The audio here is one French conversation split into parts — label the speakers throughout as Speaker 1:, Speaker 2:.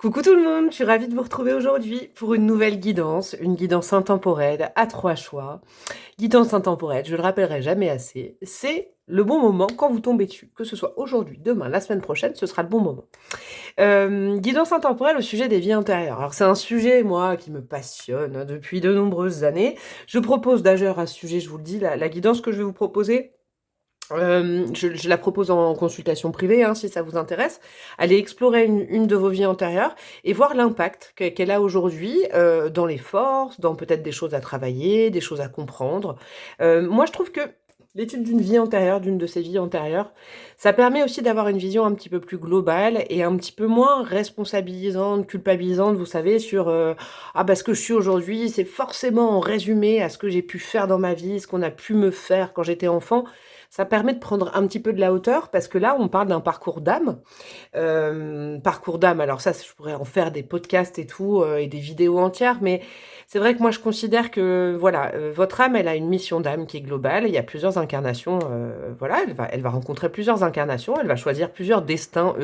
Speaker 1: Coucou tout le monde, je suis ravie de vous retrouver aujourd'hui pour une nouvelle guidance, une guidance intemporelle à 3 choix. Guidance intemporelle, je le rappellerai jamais assez, c'est le bon moment quand vous tombez dessus. Que ce soit aujourd'hui, demain, la semaine prochaine, ce sera le bon moment. Guidance intemporelle au sujet des vies intérieures. Alors c'est un sujet, moi, qui me passionne depuis de nombreuses années. Je propose d'ailleurs à ce sujet, je vous le dis, la guidance que je vais vous proposer, je la propose en consultation privée, hein, si ça vous intéresse. Allez explorer une de vos vies antérieures et voir l'impact qu'elle a aujourd'hui dans les forces, dans peut-être des choses à travailler, des choses à comprendre. Moi, je trouve que l'étude d'une vie antérieure, d'une de ces vies antérieures, ça permet aussi d'avoir une vision un petit peu plus globale et un petit peu moins responsabilisante, culpabilisante, vous savez, sur ah bah ce que je suis aujourd'hui, c'est forcément en résumé à ce que j'ai pu faire dans ma vie, ce qu'on a pu me faire quand j'étais enfant. Ça permet de prendre un petit peu de la hauteur parce que là, on parle d'un parcours d'âme. Parcours d'âme, alors ça, je pourrais en faire des podcasts et tout, et des vidéos entières, mais c'est vrai que moi, je considère que, voilà, votre âme, elle a une mission d'âme qui est globale. Il y a plusieurs incarnations, voilà, elle va rencontrer plusieurs incarnations, elle va choisir plusieurs destins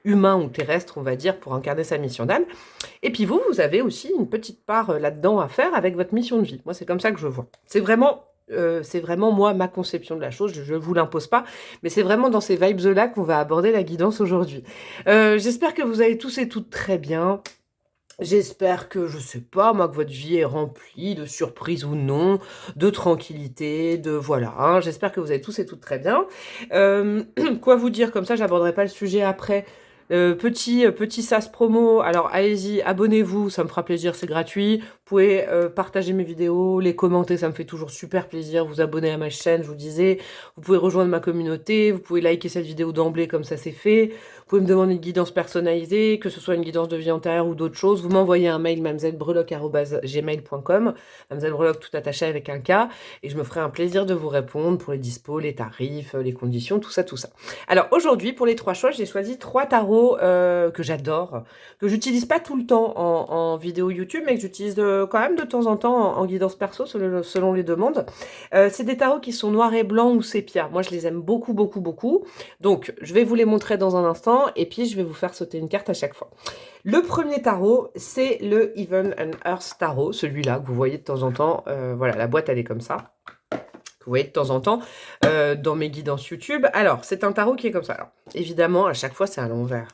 Speaker 1: humains ou terrestres, on va dire, pour incarner sa mission d'âme. Et puis vous, vous avez aussi une petite part là-dedans à faire avec votre mission de vie. Moi, c'est comme ça que je vois. C'est vraiment moi, ma conception de la chose. Je ne vous l'impose pas, mais c'est vraiment dans ces vibes-là qu'on va aborder la guidance aujourd'hui. J'espère que vous allez tous et toutes très bien. J'espère que, je sais pas, moi, que votre vie est remplie de surprises ou non, de tranquillité, de voilà. Hein, j'espère que vous allez tous et toutes très bien. Euh, quoi vous dire comme ça, j'aborderai pas le sujet après. Petit sas promo, alors allez-y, abonnez-vous, ça me fera plaisir, c'est gratuit. Vous pouvez partager mes vidéos, les commenter, ça me fait toujours super plaisir. Vous abonner à ma chaîne, je vous disais. Vous pouvez rejoindre ma communauté, vous pouvez liker cette vidéo d'emblée comme ça c'est fait. Vous pouvez me demander une guidance personnalisée, que ce soit une guidance de vie antérieure ou d'autres choses. Vous m'envoyez un mail mademoisellebrelocq@gmail.com, mademoisellebrelocq tout attaché avec un K, et je me ferai un plaisir de vous répondre pour les dispos, les tarifs, les conditions, tout ça, tout ça. Alors aujourd'hui, pour les 3 choix, j'ai choisi 3 tarots que j'adore, que j'utilise pas tout le temps en vidéo YouTube, mais que j'utilise quand même de temps en temps en guidance perso selon les demandes. C'est des tarots qui sont noirs et blancs ou sépia. Moi, je les aime beaucoup, beaucoup, beaucoup. Donc, je vais vous les montrer dans un instant et puis je vais vous faire sauter une carte à chaque fois. Le premier tarot, c'est le Heaven and Earth Tarot, celui-là que vous voyez de temps en temps. Voilà, la boîte, elle est comme ça. Que vous voyez de temps en temps dans mes guidances YouTube. Alors, c'est un tarot qui est comme ça. Alors, évidemment, à chaque fois, c'est à l'envers.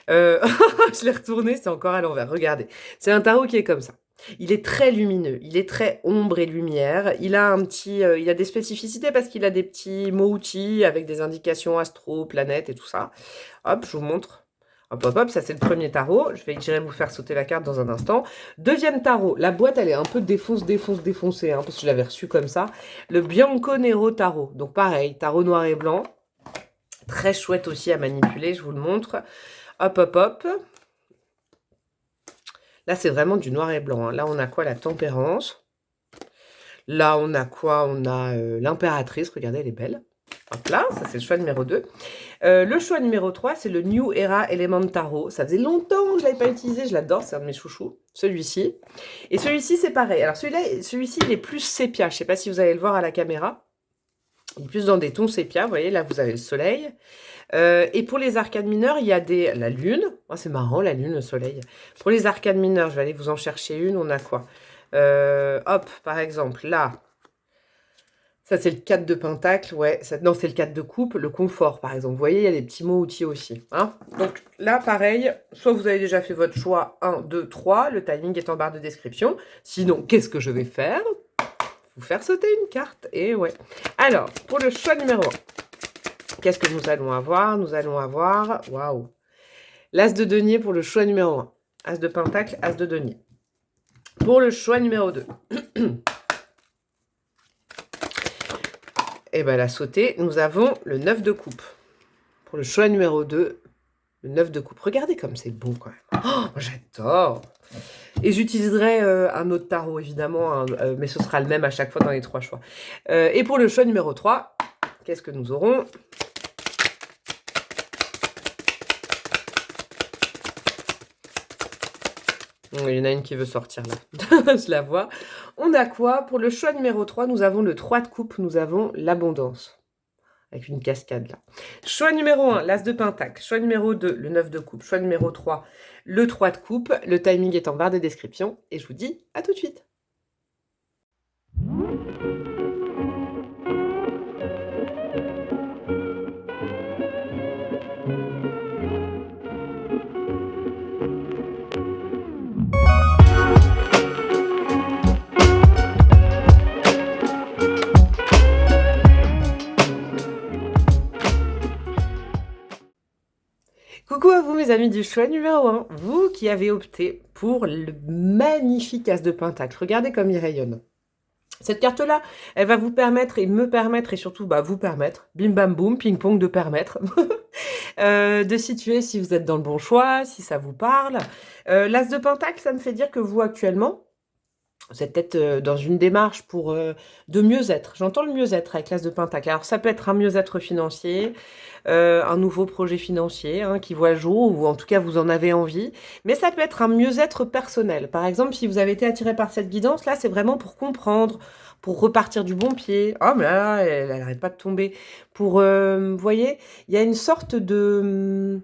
Speaker 1: Je l'ai retourné, c'est encore à l'envers. Regardez. C'est un tarot qui est comme ça. Il est très lumineux, il est très ombre et lumière. Il a il a des spécificités parce qu'il a des petits mots-outils avec des indications astro, planètes et tout ça. Hop, je vous montre. Hop, hop, hop, ça c'est le premier tarot. J'irai vous faire sauter la carte dans un instant. Deuxième tarot. La boîte, elle est un peu défoncée, hein, parce que je l'avais reçue comme ça. Le Bianco Nero Tarot. Donc pareil, tarot noir et blanc. Très chouette aussi à manipuler, je vous le montre. Hop, hop, hop. Là, c'est vraiment du noir et blanc. Hein. Là, on a quoi? La tempérance. Là, on a quoi? On a l'impératrice. Regardez, elle est belle. Hop là, ça c'est le choix numéro 2. Le choix numéro 3, c'est le New Era Element Tarot. Ça faisait longtemps que je ne l'avais pas utilisé. Je l'adore, c'est un de mes chouchous. Celui-ci. Et celui-ci, c'est pareil. Alors, celui-ci, il est plus sépia. Je ne sais pas si vous allez le voir à la caméra. Il est plus dans des tons sépia. Vous voyez, là, vous avez le soleil. Et pour les arcades mineures, il y a la lune. Oh, c'est marrant, la lune, le soleil. Pour les arcades mineures, je vais aller vous en chercher une. On a quoi? Hop, par exemple, là. Ça, c'est le 4 de pentacle. Ouais, non, c'est le 4 de coupe. Le confort, par exemple. Vous voyez, il y a des petits mots outils aussi. Hein, donc là, pareil, soit vous avez déjà fait votre choix 1, 2, 3. Le timing est en barre de description. Sinon, qu'est-ce que je vais faire? Vous faire sauter une carte. Et ouais. Alors, pour le choix numéro 1. Qu'est-ce que nous allons avoir? Nous allons avoir, waouh, l'as de denier pour le choix numéro 1. As de pentacle, as de denier. Pour le choix numéro 2. Et bien, la sautée, nous avons le 9 de coupe. Pour le choix numéro 2, le 9 de coupe. Regardez comme c'est beau quand même. Oh, j'adore. Et j'utiliserai un autre tarot, évidemment, hein, mais ce sera le même à chaque fois dans les 3 choix. Et pour le choix numéro 3, qu'est-ce que nous aurons? Il y en a une qui veut sortir là. Je la vois. On a quoi? Pour le choix numéro 3, nous avons le 3 de coupe, nous avons l'abondance. avec une cascade là. Choix numéro 1, l'As de Pentacle. Choix numéro 2, le 9 de coupe. Choix numéro 3, le 3 de coupe. Le timing est en barre de description. Et je vous dis à tout de suite. Coucou à vous mes amis du choix numéro 1, vous qui avez opté pour le magnifique As de Pentacle. Regardez comme il rayonne. Cette carte-là, elle va vous permettre et me permettre et surtout vous permettre, bim bam boum, ping-pong de permettre, de situer si vous êtes dans le bon choix, si ça vous parle. L'As de Pentacle, ça me fait dire que vous actuellement, vous êtes peut-être dans une démarche pour de mieux-être. J'entends le mieux-être avec l'As de Pentacle. Alors ça peut être un mieux-être financier, un nouveau projet financier qui voit le jour, ou en tout cas vous en avez envie. Mais ça peut être un mieux-être personnel. Par exemple, si vous avez été attiré par cette guidance, là c'est vraiment pour comprendre, pour repartir du bon pied. Oh mais là, elle n'arrête pas de tomber. Pour, vous voyez, il y a une sorte de...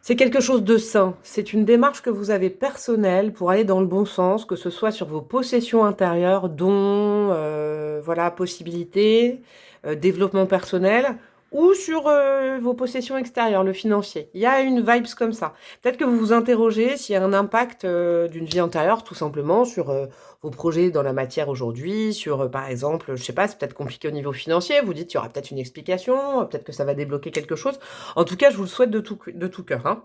Speaker 1: C'est quelque chose de sain. C'est une démarche que vous avez personnelle pour aller dans le bon sens, que ce soit sur vos possessions intérieures, dons, voilà, possibilités, développement personnel, ou sur vos possessions extérieures, le financier. Il y a une vibes comme ça. Peut-être que vous vous interrogez s'il y a un impact d'une vie antérieure, tout simplement, sur vos projets dans la matière aujourd'hui, sur, par exemple, je sais pas, c'est peut-être compliqué au niveau financier, vous dites qu'il y aura peut-être une explication, peut-être que ça va débloquer quelque chose. En tout cas, je vous le souhaite de tout cœur, hein.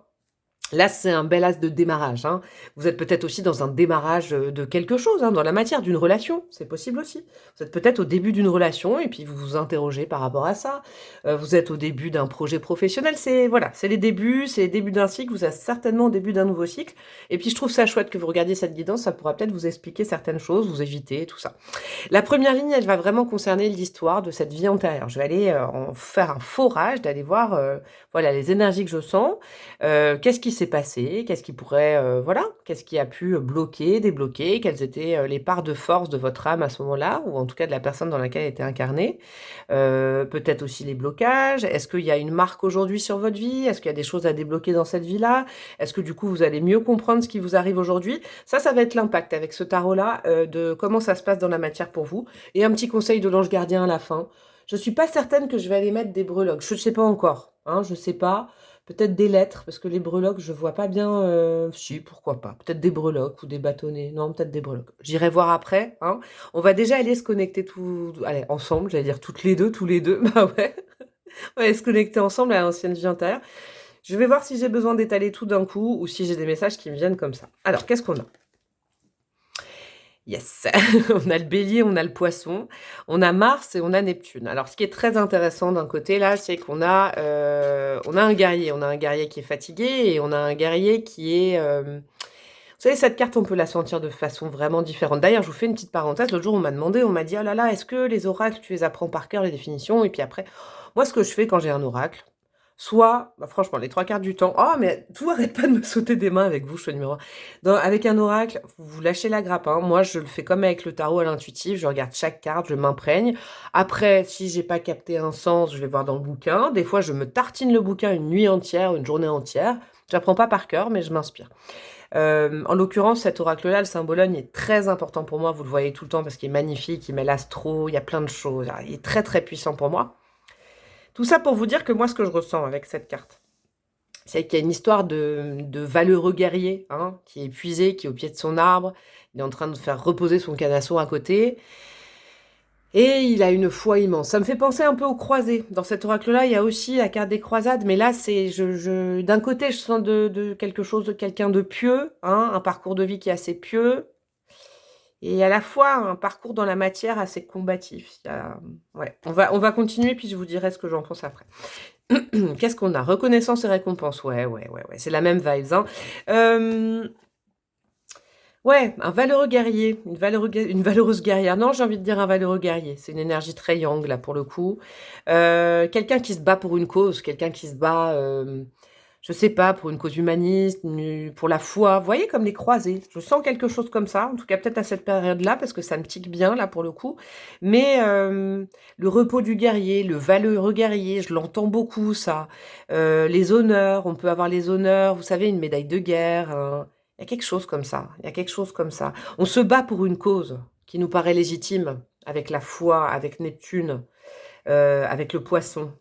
Speaker 1: Là, c'est un bel as de démarrage, hein. Vous êtes peut-être aussi dans un démarrage de quelque chose, dans la matière, d'une relation. C'est possible aussi. Vous êtes peut-être au début d'une relation et puis vous vous interrogez par rapport à ça. Vous êtes au début d'un projet professionnel. Voilà, c'est les débuts d'un cycle. Vous êtes certainement au début d'un nouveau cycle. Et puis, je trouve ça chouette que vous regardiez cette guidance. Ça pourra peut-être vous expliquer certaines choses, vous éviter, tout ça. La première ligne, elle va vraiment concerner l'histoire de cette vie antérieure. Je vais aller en faire un forage, d'aller voir voilà, les énergies que je sens. Qu'est-ce qui s'est passé? Qu'est-ce qui pourrait, voilà, qu'est-ce qui a pu bloquer, débloquer? Quelles étaient les parts de force de votre âme à ce moment-là, ou en tout cas de la personne dans laquelle elle était incarnée? Peut-être aussi les blocages. Est-ce qu'il y a une marque aujourd'hui sur votre vie? Est-ce qu'il y a des choses à débloquer dans cette vie-là? Est-ce que du coup vous allez mieux comprendre ce qui vous arrive aujourd'hui? Ça va être l'impact avec ce tarot-là de comment ça se passe dans la matière pour vous. Et un petit conseil de l'ange gardien à la fin. Je suis pas certaine que je vais aller mettre des breloques. Je ne sais pas encore, hein, je sais pas. Peut-être des lettres, parce que les breloques, je vois pas bien... Si, pourquoi pas. Peut-être des breloques ou des bâtonnets. Non, peut-être des breloques. J'irai voir après, hein. On va déjà aller se connecter allez, ensemble, j'allais dire toutes les deux, tous les deux. Bah ouais. On va aller se connecter ensemble à l'ancienne vie antérieure. Je vais voir si j'ai besoin d'étaler tout d'un coup ou si j'ai des messages qui me viennent comme ça. Alors, qu'est-ce qu'on a? Yes, on a le bélier, on a le poisson, on a Mars et on a Neptune. Alors, ce qui est très intéressant d'un côté, là, c'est qu'on a, on a un guerrier qui est fatigué et on a un guerrier qui est... vous savez, cette carte, on peut la sentir de façon vraiment différente. D'ailleurs, je vous fais une petite parenthèse. L'autre jour, on m'a demandé, on m'a dit, oh là là, est-ce que les oracles, tu les apprends par cœur, les définitions? Et puis après, moi, ce que je fais quand j'ai un oracle, soit, franchement, les 3 quarts du temps, oh, mais tout arrête pas de me sauter des mains avec vous, choix numéro 1. Avec un oracle, vous lâchez la grappe, hein. Moi, je le fais comme avec le tarot à l'intuitif, je regarde chaque carte, je m'imprègne. Après, si j'ai pas capté un sens, je vais voir dans le bouquin. Des fois, je me tartine le bouquin une nuit entière, une journée entière. J'apprends pas par cœur, mais je m'inspire. En l'occurrence, cet oracle-là, le symbologne, est très important pour moi. Vous le voyez tout le temps parce qu'il est magnifique, il met l'astro, il y a plein de choses. Il est très, très puissant pour moi. Tout ça pour vous dire que moi, ce que je ressens avec cette carte, c'est qu'il y a une histoire de valeureux guerrier, hein, qui est épuisé, qui est au pied de son arbre. Il est en train de faire reposer son canasson à côté. Et il a une foi immense. Ça me fait penser un peu aux croisés. Dans cet oracle-là, il y a aussi la carte des croisades. Mais là, c'est d'un côté, je sens de quelque chose, de quelqu'un de pieux, hein, un parcours de vie qui est assez pieux. Et à la fois, un parcours dans la matière assez combatif. Ouais. On va continuer, puis je vous dirai ce que j'en pense après. Qu'est-ce qu'on a? Reconnaissance et récompense. Ouais. C'est la même vibes, hein. Ouais, un valeureux guerrier, une valeureuse guerrière. Non, j'ai envie de dire un valeureux guerrier. C'est une énergie très yang, là, pour le coup. Quelqu'un qui se bat pour une cause, quelqu'un qui se bat... je sais pas, pour une cause humaniste, pour la foi. Vous voyez, comme les croisés. Je sens quelque chose comme ça, en tout cas peut-être à cette période-là, parce que ça me tique bien, là, pour le coup. Mais le repos du guerrier, le valeureux guerrier, je l'entends beaucoup, ça. Les honneurs, on peut avoir les honneurs, vous savez, une médaille de guerre. Il y a quelque chose comme ça, il y a quelque chose comme ça. On se bat pour une cause qui nous paraît légitime, avec la foi, avec Neptune, avec le poisson.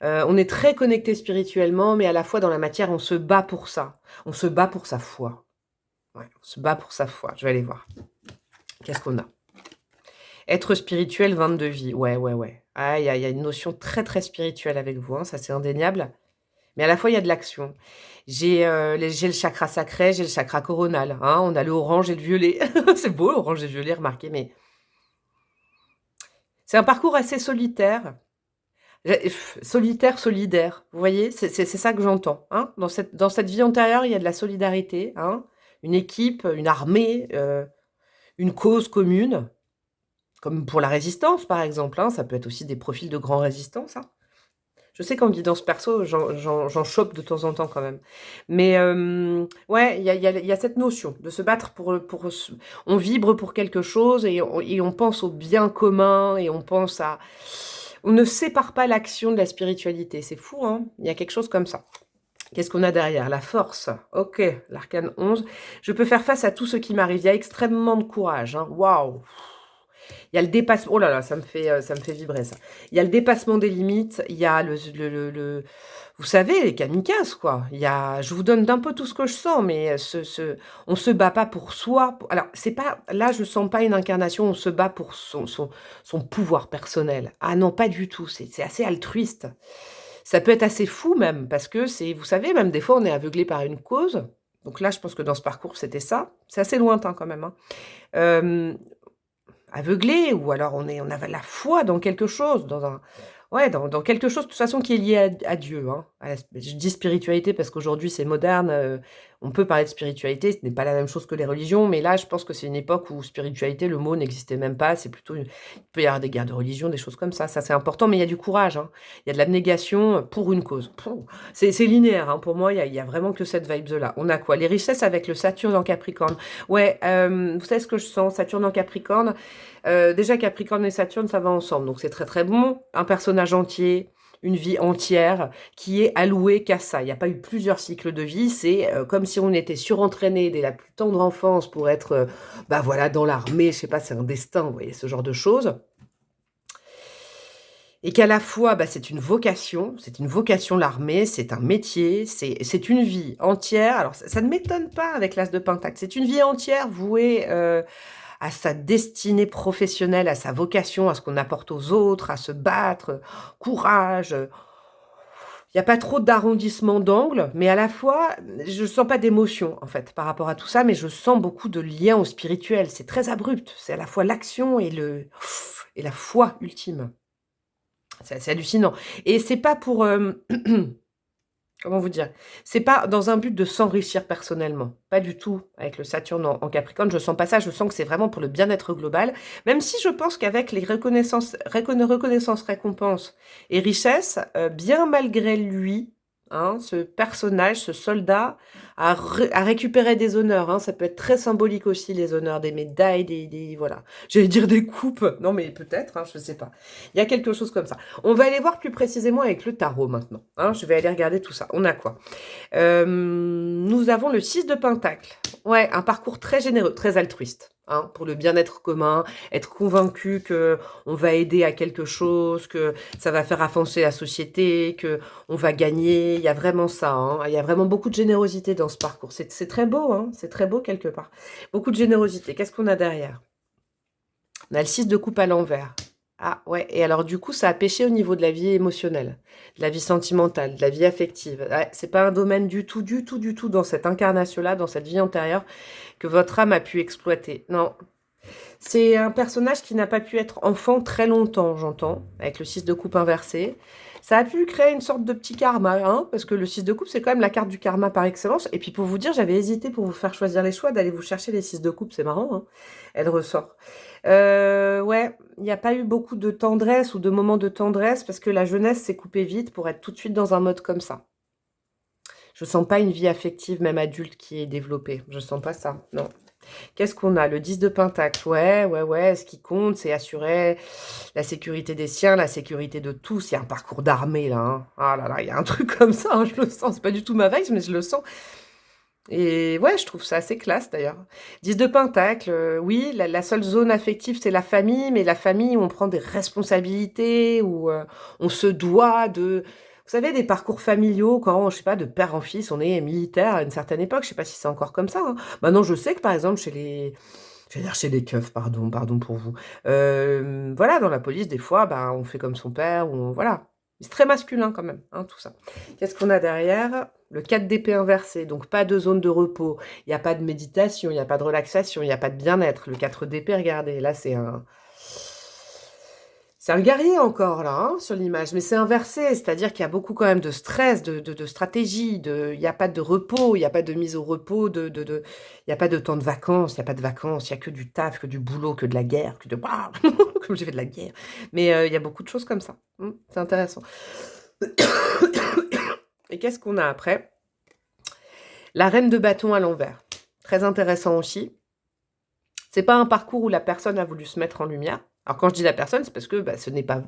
Speaker 1: On est très connecté spirituellement, mais à la fois dans la matière, on se bat pour ça. On se bat pour sa foi. Ouais, on se bat pour sa foi. Je vais aller voir. Qu'est-ce qu'on a? Être spirituel, 22 vies. Ouais, ouais, ouais. Ah, il y a une notion très, très spirituelle avec vous, hein, ça c'est indéniable. Mais à la fois, il y a de l'action. J'ai le chakra sacré, j'ai le chakra coronal. Hein, on a le orange et le violet. C'est beau, l'orange et le violet, remarquez, mais c'est un parcours assez solitaire. Solitaire, solidaire, vous voyez? C'est ça que j'entends, hein. Dans cette vie antérieure, il y a de la solidarité, hein, une équipe, une armée, une cause commune, comme pour la résistance, par exemple, hein. Ça peut être aussi des profils de grands résistants, ça. Je sais qu'en guidance perso, j'en chope de temps en temps quand même. Mais ouais, il y a cette notion de se battre on vibre pour quelque chose et on pense au bien commun et on pense à... On ne sépare pas l'action de la spiritualité. C'est fou, hein? Il y a quelque chose comme ça. Qu'est-ce qu'on a derrière? La force. Ok, l'arcane 11. Je peux faire face à tout ce qui m'arrive. Il y a extrêmement de courage, hein. Waouh! Il y a le dépassement. Oh là là, ça me fait vibrer, ça. Il y a le dépassement des limites. Il y a vous savez, les kamikazes, quoi. Il y a, je vous donne d'un peu tout ce que je sens, mais on se bat pas pour soi. Alors, c'est pas, là, je sens pas une incarnation. On se bat pour son pouvoir personnel. Ah non, pas du tout. C'est assez altruiste. Ça peut être assez fou même, parce que c'est, vous savez, même des fois, on est aveuglé par une cause. Donc là, je pense que dans ce parcours, c'était ça. C'est assez lointain quand même, hein. Euh, Aveuglé, ou alors on a la foi dans quelque chose, ouais, dans quelque chose de toute façon qui est lié à Dieu, hein. Je dis spiritualité parce qu'aujourd'hui c'est moderne, on peut parler de spiritualité, ce n'est pas la même chose que les religions, mais là je pense que c'est une époque où spiritualité, le mot n'existait même pas, c'est plutôt il peut y avoir des guerres de religion, des choses comme ça c'est important, mais il y a du courage, hein. Il y a de l'abnégation pour une cause. C'est linéaire, hein. Pour moi, il y a vraiment que cette vibe-là. On a quoi? Les richesses avec le Saturne en Capricorne. Ouais, vous savez ce que je sens? Saturne en Capricorne. Déjà, Capricorne et Saturne, ça va ensemble. Donc, c'est très, très bon. Un personnage entier, une vie entière qui est allouée qu'à ça. Il n'y a pas eu plusieurs cycles de vie. C'est comme si on était surentraîné dès la plus tendre enfance pour être, bah voilà, dans l'armée. Je sais pas, c'est un destin, vous voyez, ce genre de choses. Et qu'à la fois, bah, c'est une vocation, l'armée, c'est un métier, c'est une vie entière. Alors, ça ne m'étonne pas avec l'As de Pentacle. C'est une vie entière vouée à sa destinée professionnelle, à sa vocation, à ce qu'on apporte aux autres, à se battre, courage. Il n'y a pas trop d'arrondissement d'angle, mais à la fois, je ne sens pas d'émotion, en fait, par rapport à tout ça, mais je sens beaucoup de lien au spirituel. C'est très abrupt. C'est à la fois l'action et la foi ultime. C'est assez hallucinant. Et c'est pas pour... comment vous dire? C'est pas dans un but de s'enrichir personnellement. Pas du tout. Avec le Saturne en Capricorne, je sens pas ça. Je sens que c'est vraiment pour le bien-être global. Même si je pense qu'avec les reconnaissances, récompenses et richesses, bien malgré lui, hein, ce personnage, ce soldat, a récupéré des honneurs. Hein. Ça peut être très symbolique aussi, les honneurs, des médailles, voilà. J'allais dire des coupes. Non, mais peut-être, hein, je sais pas. Il y a quelque chose comme ça. On va aller voir plus précisément avec le tarot maintenant. Hein, je vais aller regarder tout ça. On a quoi? Nous avons le 6 de Pentacle. Ouais, un parcours très généreux, très altruiste. Hein, pour le bien-être commun, être convaincu que on va aider à quelque chose, que ça va faire avancer la société, que on va gagner. Il y a vraiment ça. Hein. Il y a vraiment beaucoup de générosité dans ce parcours. C'est très beau. Hein, c'est très beau quelque part. Beaucoup de générosité. Qu'est-ce qu'on a derrière? On a le 6 de coupe à l'envers. Ah ouais, et alors du coup, ça a pêché au niveau de la vie émotionnelle, de la vie sentimentale, de la vie affective. Ouais, c'est pas un domaine du tout, du tout, du tout dans cette incarnation-là, dans cette vie antérieure, que votre âme a pu exploiter. Non, c'est un personnage qui n'a pas pu être enfant très longtemps, j'entends, avec le 6 de coupe inversé. Ça a pu créer une sorte de petit karma, hein, parce que le 6 de coupe, c'est quand même la carte du karma par excellence. Et puis pour vous dire, j'avais hésité pour vous faire choisir les choix, d'aller vous chercher les 6 de coupe, c'est marrant, hein, elle ressort. Ouais, il n'y a pas eu beaucoup de tendresse ou de moments de tendresse, parce que la jeunesse s'est coupée vite pour être tout de suite dans un mode comme ça. Je sens pas une vie affective, même adulte, qui est développée. Je sens pas ça, non. Qu'est-ce qu'on a? Le 10 de Pentacle. Ouais. Ce qui compte, c'est assurer la sécurité des siens, la sécurité de tous. Il y a un parcours d'armée, là. Hein. Ah là là, il y a un truc comme ça, hein, je le sens. C'est pas du tout ma vibe, mais je le sens. Et ouais, je trouve ça assez classe, d'ailleurs. 10 de Pentacle, oui, la seule zone affective, c'est la famille, mais la famille où on prend des responsabilités, où on se doit de... Vous savez, des parcours familiaux, quand, je sais pas, de père en fils, on est militaire à une certaine époque, je sais pas si c'est encore comme ça. Hein. Maintenant, je sais que, par exemple, chez les... Je vais dire chez les keufs, pardon pour vous. Voilà, dans la police, des fois, bah, on fait comme son père, ou voilà. C'est très masculin quand même, hein, tout ça. Qu'est-ce qu'on a derrière? Le 4 d'épée inversé, donc pas de zone de repos, il n'y a pas de méditation, il n'y a pas de relaxation, il n'y a pas de bien-être. Le 4 d'épée, regardez, là c'est un... C'est un guerrier encore, là, hein, sur l'image, mais c'est inversé, c'est-à-dire qu'il y a beaucoup quand même de stress, de stratégie, il n'y a pas de repos, il n'y a pas de mise au repos, il n'y a pas de temps de vacances, il n'y a pas de vacances, il n'y a que du taf, que du boulot, que de la guerre, que de... Comme j'ai fait de la guerre. Mais il y a beaucoup de choses comme ça. C'est intéressant. Et qu'est-ce qu'on a après? La reine de bâton à l'envers. Très intéressant aussi. C'est pas un parcours où la personne a voulu se mettre en lumière. Alors quand je dis la personne, c'est parce que bah, ce n'est pas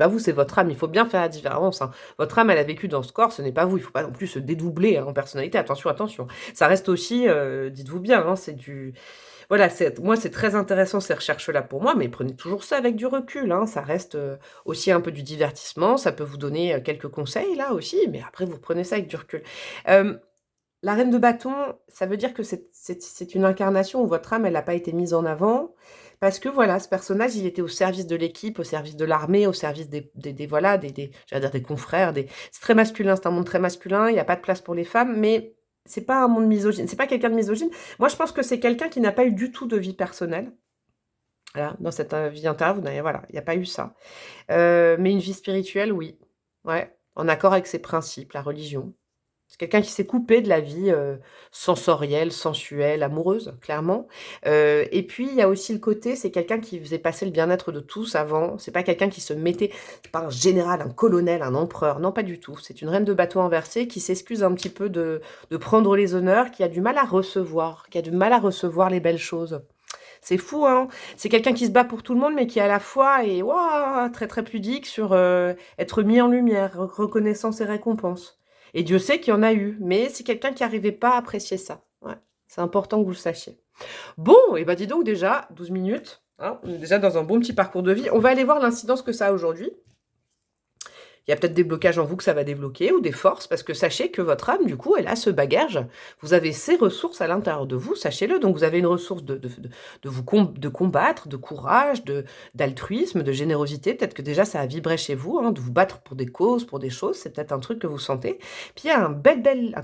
Speaker 1: vous, c'est votre âme. Il faut bien faire la différence. Hein. Votre âme, elle a vécu dans ce corps, ce n'est pas vous. Il ne faut pas non plus se dédoubler hein, en personnalité. Attention. Ça reste aussi, dites-vous bien, hein, c'est du... Voilà, moi c'est très intéressant ces recherches-là pour moi, mais prenez toujours ça avec du recul. Hein. Ça reste aussi un peu du divertissement. Ça peut vous donner quelques conseils là aussi, mais après vous prenez ça avec du recul. La reine de bâton, ça veut dire que c'est une incarnation où votre âme, elle n'a pas été mise en avant. Parce que voilà, ce personnage, il était au service de l'équipe, au service de l'armée, au service voilà, j'allais dire des confrères. C'est très masculin, c'est un monde très masculin, il n'y a pas de place pour les femmes, mais c'est pas un monde misogyne, c'est pas quelqu'un de misogyne. Moi, je pense que c'est quelqu'un qui n'a pas eu du tout de vie personnelle. Voilà, dans cette vie intérieure, voilà, il n'y a pas eu ça. Mais une vie spirituelle, oui. Ouais, en accord avec ses principes, la religion. C'est quelqu'un qui s'est coupé de la vie sensorielle, sensuelle, amoureuse, clairement. Et puis, il y a aussi le côté, c'est quelqu'un qui faisait passer le bien-être de tous avant. C'est pas quelqu'un qui se mettait, c'est pas un général, un colonel, un empereur. Non, pas du tout. C'est une reine de bateau inversée qui s'excuse un petit peu de prendre les honneurs, qui a du mal à recevoir, qui a du mal à recevoir les belles choses. C'est fou, hein. C'est quelqu'un qui se bat pour tout le monde, mais qui à la fois est très très pudique sur être mis en lumière, reconnaissance et récompense. Et Dieu sait qu'il y en a eu, mais c'est quelqu'un qui n'arrivait pas à apprécier ça. Ouais, c'est important que vous le sachiez. Bon, et bah dis donc déjà, 12 minutes, hein, on est déjà dans un bon petit parcours de vie. On va aller voir l'incidence que ça a aujourd'hui. Il y a peut-être des blocages en vous que ça va débloquer ou des forces, parce que sachez que votre âme, du coup, elle a ce bagage. Vous avez ces ressources à l'intérieur de vous, sachez-le. Donc, vous avez une ressource de combattre, de courage, d'altruisme, de générosité. Peut-être que déjà, ça a vibré chez vous, hein, de vous battre pour des causes, pour des choses. C'est peut-être un truc que vous sentez. Puis, il y a un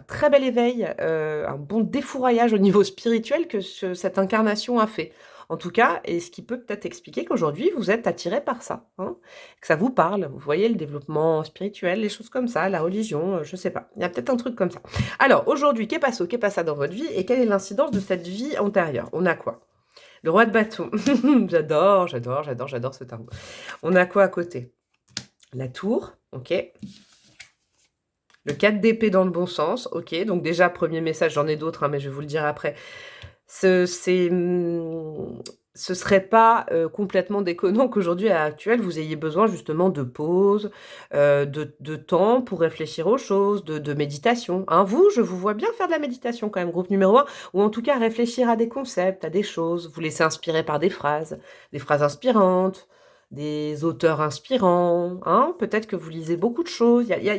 Speaker 1: très bel éveil, un bon défouraillage au niveau spirituel que cette incarnation a fait. En tout cas, et ce qui peut peut-être expliquer qu'aujourd'hui, vous êtes attiré par ça, hein, que ça vous parle. Vous voyez, le développement spirituel, les choses comme ça, la religion, je sais pas. Il y a peut-être un truc comme ça. Alors, aujourd'hui, qu'est passé dans votre vie et quelle est l'incidence de cette vie antérieure? On a quoi? Le roi de bâton. J'adore ce tarot. On a quoi à côté? La tour, ok. Le 4 d'épée dans le bon sens, ok. Donc déjà, premier message, j'en ai d'autres, hein, mais je vais vous le dire après. Ce serait pas complètement déconnant qu'aujourd'hui, à l'heure actuelle, vous ayez besoin justement de pause, de temps pour réfléchir aux choses, de méditation. Hein, vous, je vous vois bien faire de la méditation quand même, groupe numéro 1, ou en tout cas réfléchir à des concepts, à des choses, vous laisser inspirer par des phrases inspirantes, des auteurs inspirants, hein, peut-être que vous lisez beaucoup de choses, il y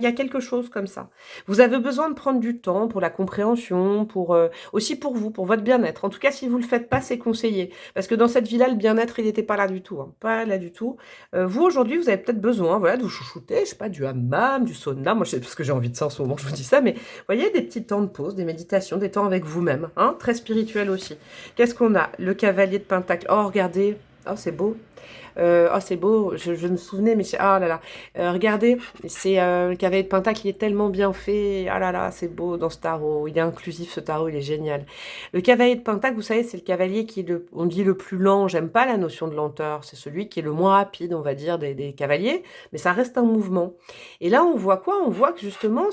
Speaker 1: a quelque chose comme ça. Vous avez besoin de prendre du temps pour la compréhension, aussi pour vous, pour votre bien-être. En tout cas, si vous le faites pas, c'est conseillé. Parce que dans cette vie-là, le bien-être, il n'était pas là du tout. Hein, pas là du tout. Vous, aujourd'hui, vous avez peut-être besoin voilà, de vous chouchouter, je sais pas, du hammam, du sauna. Moi, je sais parce que j'ai envie de ça en ce moment, je vous dis ça. Mais vous voyez, des petits temps de pause, des méditations, des temps avec vous-même. Hein, très spirituel aussi. Qu'est-ce qu'on a? Le cavalier de Pentacle. Oh, regardez. Oh, c'est beau. Oh, c'est beau, je me souvenais, mais oh là là. Regardez, c'est le cavalier de Pentacle, il est tellement bien fait. Ah là là, c'est beau dans ce tarot. Il est inclusif, ce tarot, il est génial. Le cavalier de Pentacle, vous savez, c'est le cavalier qui est, on dit, le plus lent. J'aime pas la notion de lenteur. C'est celui qui est le moins rapide, on va dire, des cavaliers. Mais ça reste un mouvement. Et là, on voit quoi? On voit que justement,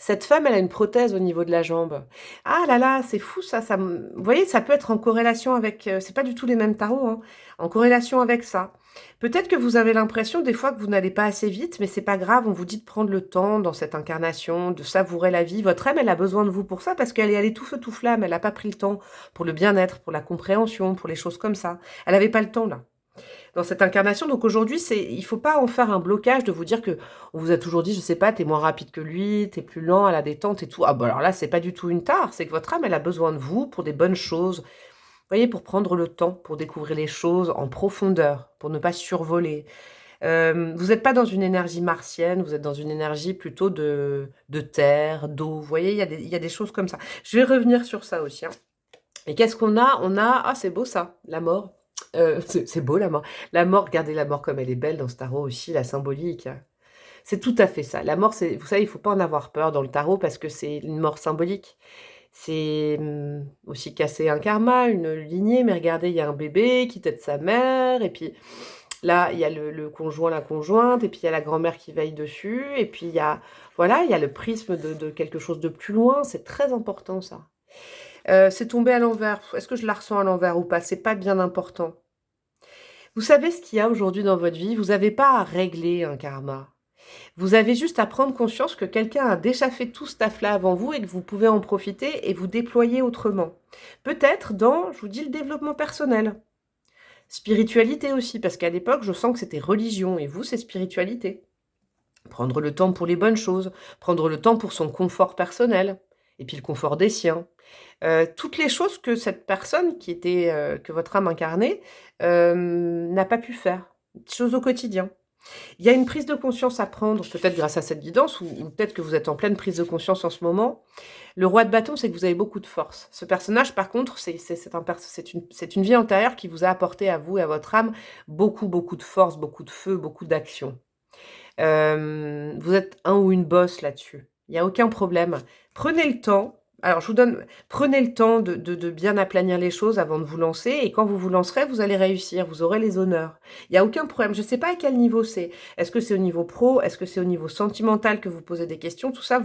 Speaker 1: Cette femme, elle a une prothèse au niveau de la jambe. Ah là là, c'est fou ça, vous voyez, ça peut être en corrélation avec, c'est pas du tout les mêmes tarots, hein, en corrélation avec ça. Peut-être que vous avez l'impression des fois que vous n'allez pas assez vite, mais c'est pas grave, on vous dit de prendre le temps dans cette incarnation, de savourer la vie. Votre âme, elle a besoin de vous pour ça, parce qu'elle est allée tout feu tout flamme, elle n'a pas pris le temps pour le bien-être, pour la compréhension, pour les choses comme ça. Elle n'avait pas le temps là dans cette incarnation. Donc aujourd'hui, il faut pas en faire un blocage de vous dire que on vous a toujours dit, je sais pas, t'es moins rapide que lui, t'es plus lent à la détente et tout. Ah bah alors là, c'est pas du tout une tare, c'est que votre âme, elle a besoin de vous pour des bonnes choses. Vous voyez, pour prendre le temps, pour découvrir les choses en profondeur, pour ne pas survoler. Vous n'êtes pas dans une énergie martienne, vous êtes dans une énergie plutôt de terre, d'eau. Vous voyez, il y a des choses comme ça. Je vais revenir sur ça aussi, hein. Et qu'est-ce qu'on a? On a, ah c'est beau ça, la mort. C'est beau la mort. La mort, regardez la mort comme elle est belle dans ce tarot aussi, la symbolique. C'est tout à fait ça. La mort, c'est, vous savez, il faut pas en avoir peur dans le tarot parce que c'est une mort symbolique. C'est aussi casser un karma, une lignée. Mais regardez, il y a un bébé qui tète sa mère. Et puis là, il y a le conjoint, la conjointe. Et puis il y a la grand-mère qui veille dessus. Et puis il y a, voilà, il y a le prisme de quelque chose de plus loin. C'est très important ça. C'est tombé à l'envers. Est-ce que je la ressens à l'envers ou pas? C'est pas bien important. Vous savez ce qu'il y a aujourd'hui dans votre vie? Vous n'avez pas à régler un karma. Vous avez juste à prendre conscience que quelqu'un a déjà fait tout ce taf-là avant vous et que vous pouvez en profiter et vous déployer autrement. Peut-être dans, je vous dis, le développement personnel. Spiritualité aussi, parce qu'à l'époque, je sens que c'était religion et vous, c'est spiritualité. Prendre le temps pour les bonnes choses, prendre le temps pour son confort personnel et puis le confort des siens. Toutes les choses que cette personne qui était, que votre âme incarnait, n'a pas pu faire. Choses au quotidien. Il y a une prise de conscience à prendre, peut-être grâce à cette guidance, ou peut-être que vous êtes en pleine prise de conscience en ce moment. Le roi de bâton, c'est que vous avez beaucoup de force. Ce personnage, par contre, c'est une vie antérieure qui vous a apporté à vous et à votre âme beaucoup, beaucoup de force, beaucoup de feu, beaucoup d'action. Vous êtes un ou une boss là-dessus. Il y a aucun problème. Prenez le temps. Alors, je vous donne, prenez le temps de bien aplanir les choses avant de vous lancer. Et quand vous vous lancerez, vous allez réussir. Vous aurez les honneurs. Il y a aucun problème. Je ne sais pas à quel niveau c'est. Est-ce que c'est au niveau pro? Est-ce que c'est au niveau sentimental que vous posez des questions? Tout ça,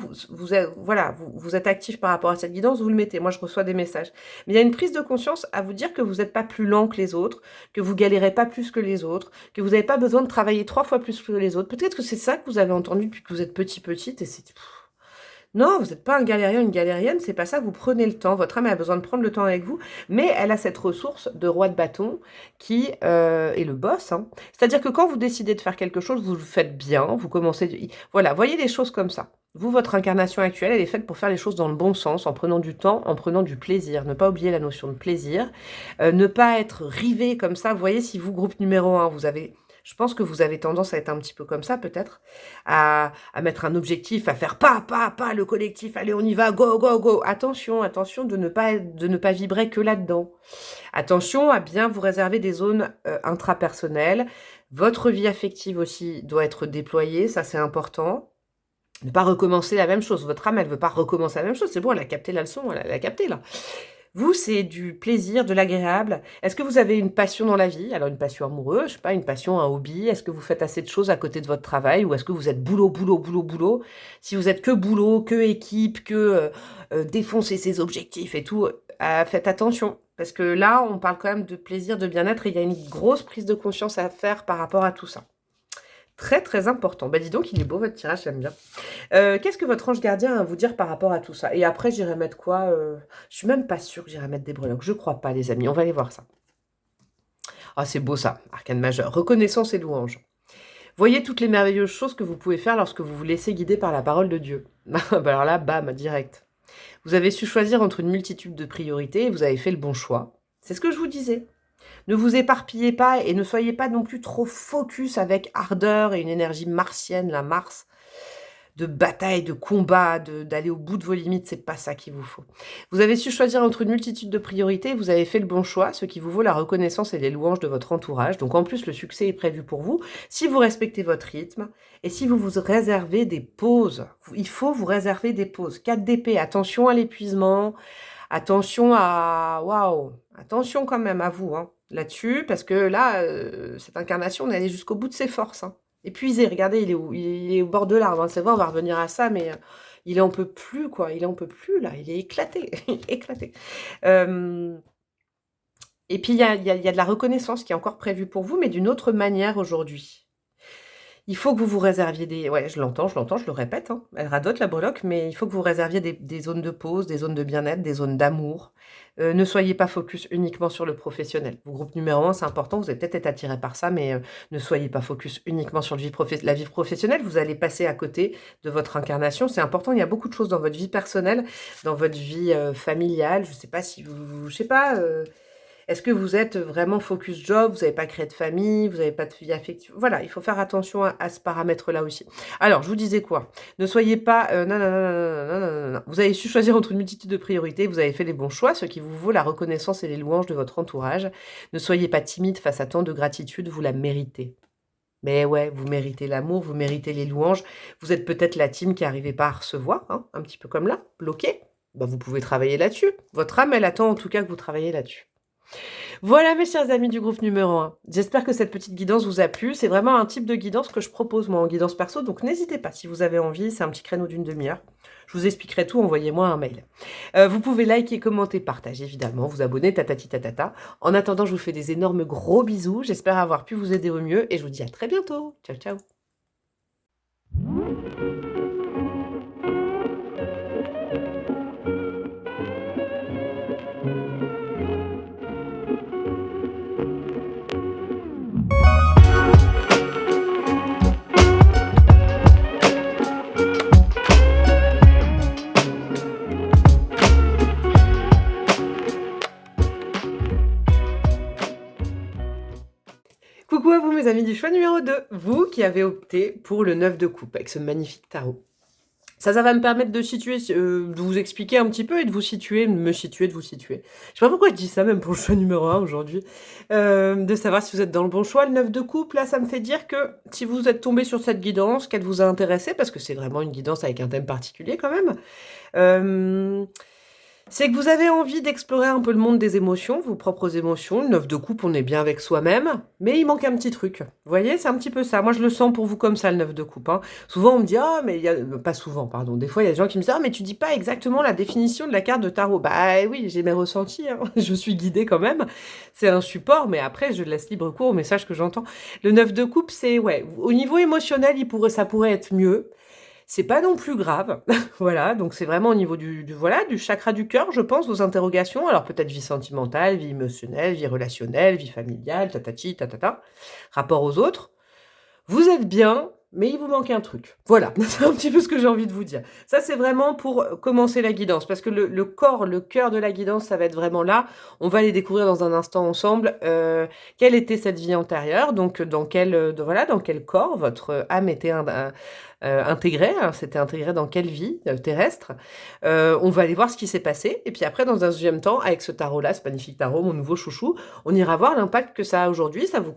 Speaker 1: voilà, vous êtes actif par rapport à cette guidance, vous le mettez. Moi, je reçois des messages. Mais il y a une prise de conscience à vous dire que vous n'êtes pas plus lent que les autres, que vous galérez pas plus que les autres, que vous n'avez pas besoin de travailler 3 fois plus que les autres. Peut-être que c'est ça que vous avez entendu depuis que vous êtes petite et c'est... Non, vous n'êtes pas un galérien, une galérienne, c'est pas ça, vous prenez le temps, votre âme a besoin de prendre le temps avec vous, mais elle a cette ressource de roi de bâton qui est le boss, hein. C'est-à-dire que quand vous décidez de faire quelque chose, vous le faites bien, vous commencez... Voilà, voyez les choses comme ça. Vous, votre incarnation actuelle, elle est faite pour faire les choses dans le bon sens, en prenant du temps, en prenant du plaisir. Ne pas oublier la notion de plaisir, ne pas être rivé comme ça. Vous voyez, si vous, groupe numéro 1, vous avez... Je pense que vous avez tendance à être un petit peu comme ça, peut-être, à mettre un objectif, à faire pas, le collectif, allez, on y va, go, go, go. Attention, attention de ne pas vibrer que là-dedans. Attention à bien vous réserver des zones intrapersonnelles. Votre vie affective aussi doit être déployée, ça c'est important. Ne pas recommencer la même chose. Votre âme, elle veut pas recommencer la même chose. C'est bon, elle a capté la leçon, elle a capté là. Vous, c'est du plaisir, de l'agréable. Est-ce que vous avez une passion dans la vie? Alors, une passion amoureuse, je sais pas, une passion, un hobby. Est-ce que vous faites assez de choses à côté de votre travail? Ou est-ce que vous êtes boulot, boulot, boulot, boulot? Si vous êtes que boulot, que équipe, que défoncer ses objectifs et tout, faites attention. Parce que là, on parle quand même de plaisir, de bien-être, et il y a une grosse prise de conscience à faire par rapport à tout ça. Très, très important. Bah dis donc, il est beau votre tirage, j'aime bien. Qu'est-ce que votre ange gardien a à vous dire par rapport à tout ça? Et après, j'irai mettre quoi? Je suis même pas sûre que j'irai mettre des breloques. Je crois pas, les amis. On va aller voir ça. Ah, c'est beau ça, arcane majeur. Reconnaissance et louange. Voyez toutes les merveilleuses choses que vous pouvez faire lorsque vous vous laissez guider par la parole de Dieu. Bah alors là, bam, direct. Vous avez su choisir entre une multitude de priorités et vous avez fait le bon choix. C'est ce que je vous disais. Ne vous éparpillez pas et ne soyez pas non plus trop focus avec ardeur et une énergie martienne, la Mars, de bataille, de combat, d'aller au bout de vos limites, c'est pas ça qu'il vous faut. Vous avez su choisir entre une multitude de priorités, vous avez fait le bon choix, ce qui vous vaut la reconnaissance et les louanges de votre entourage. Donc en plus, le succès est prévu pour vous, si vous respectez votre rythme et si vous vous réservez des pauses. Il faut vous réserver des pauses. 4 d'épée, attention à l'épuisement, attention à... Waouh, attention quand même à vous, hein, là-dessus, parce que là, cette incarnation, on est allé jusqu'au bout de ses forces, hein. Épuisé, regardez, il est au bord de l'arbre, hein. C'est vrai, on va revenir à ça, mais il en peut plus, quoi. Il en peut plus, là. Il est éclaté, éclaté. Hem et puis il y a de la reconnaissance qui est encore prévue pour vous, mais d'une autre manière aujourd'hui. Il faut que vous vous réserviez des ouais, je l'entends, je le répète, hein, elle radote la breloque, mais il faut que vous réserviez des zones de pause, des zones de bien-être, des zones d'amour. Ne soyez pas focus uniquement sur le professionnel. Vos groupes numéro 1, c'est important, vous allez peut-être être attiré par ça, mais ne soyez pas focus uniquement sur la vie professionnelle. Vous allez passer à côté de votre incarnation. C'est important, il y a beaucoup de choses dans votre vie personnelle, dans votre vie, familiale. Je sais pas si vous je sais pas, est-ce que vous êtes vraiment focus job? Vous n'avez pas créé de famille? Vous n'avez pas de vie affective? Voilà, il faut faire attention à ce paramètre-là aussi. Alors, je vous disais quoi? Ne soyez pas, non, non, non, non, non, non, non, non, non. Vous avez su choisir entre une multitude de priorités, vous avez fait les bons choix, ce qui vous vaut la reconnaissance et les louanges de votre entourage. Ne soyez pas timide face à tant de gratitude, vous la méritez. Mais ouais, vous méritez l'amour, vous méritez les louanges. Vous êtes peut-être la team qui n'arrivait pas à recevoir, hein, un petit peu comme là, bloqué. Bah, vous pouvez travailler là-dessus. Votre âme, elle attend en tout cas que vous travaillez là-dessus. Voilà mes chers amis du groupe numéro 1. J'espère que cette petite guidance vous a plu. C'est vraiment un type de guidance que je propose moi en guidance perso, donc n'hésitez pas si vous avez envie, c'est un petit créneau d'une demi-heure. Je vous expliquerai tout, envoyez-moi un mail. Vous pouvez liker, commenter, partager évidemment, vous abonner, tatati tatata. En attendant, je vous fais des énormes gros bisous. J'espère avoir pu vous aider au mieux et je vous dis à très bientôt. Ciao, ciao. Coucou à vous mes amis du choix numéro 2, vous qui avez opté pour le 9 de coupe avec ce magnifique tarot. Ça va me permettre de situer, de vous expliquer un petit peu et de vous situer, de me situer, de vous situer. Je sais pas pourquoi je dis ça même pour le choix numéro 1 aujourd'hui. De savoir si vous êtes dans le bon choix. Le 9 de coupe, là, ça me fait dire que si vous êtes tombé sur cette guidance, qu'elle vous a intéressé, parce que c'est vraiment une guidance avec un thème particulier quand même, c'est que vous avez envie d'explorer un peu le monde des émotions, vos propres émotions. Le 9 de coupe, on est bien avec soi-même, mais il manque un petit truc. Vous voyez, c'est un petit peu ça. Moi, je le sens pour vous comme ça, le 9 de coupe. Hein. Souvent, on me dit, ah, mais il y a... Pas souvent, pardon. Des fois, il y a des gens qui me disent, ah, mais tu dis pas exactement la définition de la carte de tarot. Bah oui, j'ai mes ressentis. Hein. Je suis guidée quand même. C'est un support, mais après, je laisse libre cours au message que j'entends. Le 9 de coupe, c'est, ouais, au niveau émotionnel, ça pourrait être mieux. C'est pas non plus grave, voilà, donc c'est vraiment au niveau voilà, du chakra du cœur, je pense, vos interrogations. Alors peut-être vie sentimentale, vie émotionnelle, vie relationnelle, vie familiale, tatati, tatata, rapport aux autres. Vous êtes bien, mais il vous manque un truc. Voilà, c'est un petit peu ce que j'ai envie de vous dire. Ça, c'est vraiment pour commencer la guidance, parce que le corps, le cœur de la guidance, ça va être vraiment là. On va les découvrir dans un instant ensemble. Quelle était cette vie antérieure? Donc, dans quel corps votre âme était intégré, hein, c'était intégré dans quelle vie terrestre. On va aller voir ce qui s'est passé. Et puis après, dans un deuxième temps, avec ce tarot-là, ce magnifique tarot, mon nouveau chouchou, on ira voir l'impact que ça a aujourd'hui. Ça vous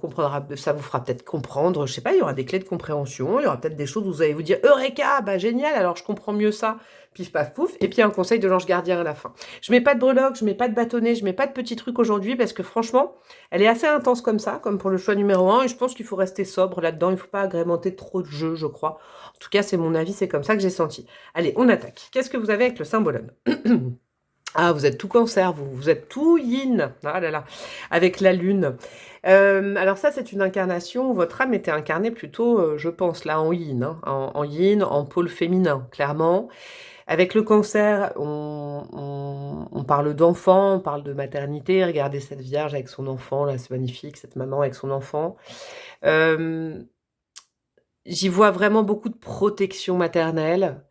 Speaker 1: fera peut-être comprendre, je sais pas, il y aura des clés de compréhension, il y aura peut-être des choses où vous allez vous dire « Eureka, bah génial, alors je comprends mieux ça ». Pif paf pouf, et puis un conseil de l'ange gardien à la fin. Je mets pas de breloque, je mets pas de bâtonnet, je mets pas de petits trucs aujourd'hui parce que franchement, elle est assez intense comme ça, comme pour le choix numéro 1, et je pense qu'il faut rester sobre là-dedans, il faut pas agrémenter trop de jeux, je crois. En tout cas, c'est mon avis, c'est comme ça que j'ai senti. Allez, on attaque. Qu'est-ce que vous avez avec le symbolone? Ah, vous êtes tout cancer, vous êtes tout yin. Ah là là, avec la lune. Alors ça, c'est une incarnation. Votre âme était incarnée plutôt, je pense, là, en yin. Hein, en yin, en pôle féminin, clairement. Avec le cancer, on parle d'enfant, on parle de maternité. Regardez cette vierge avec son enfant, là, c'est magnifique, cette maman avec son enfant. J'y vois vraiment beaucoup de protection maternelle.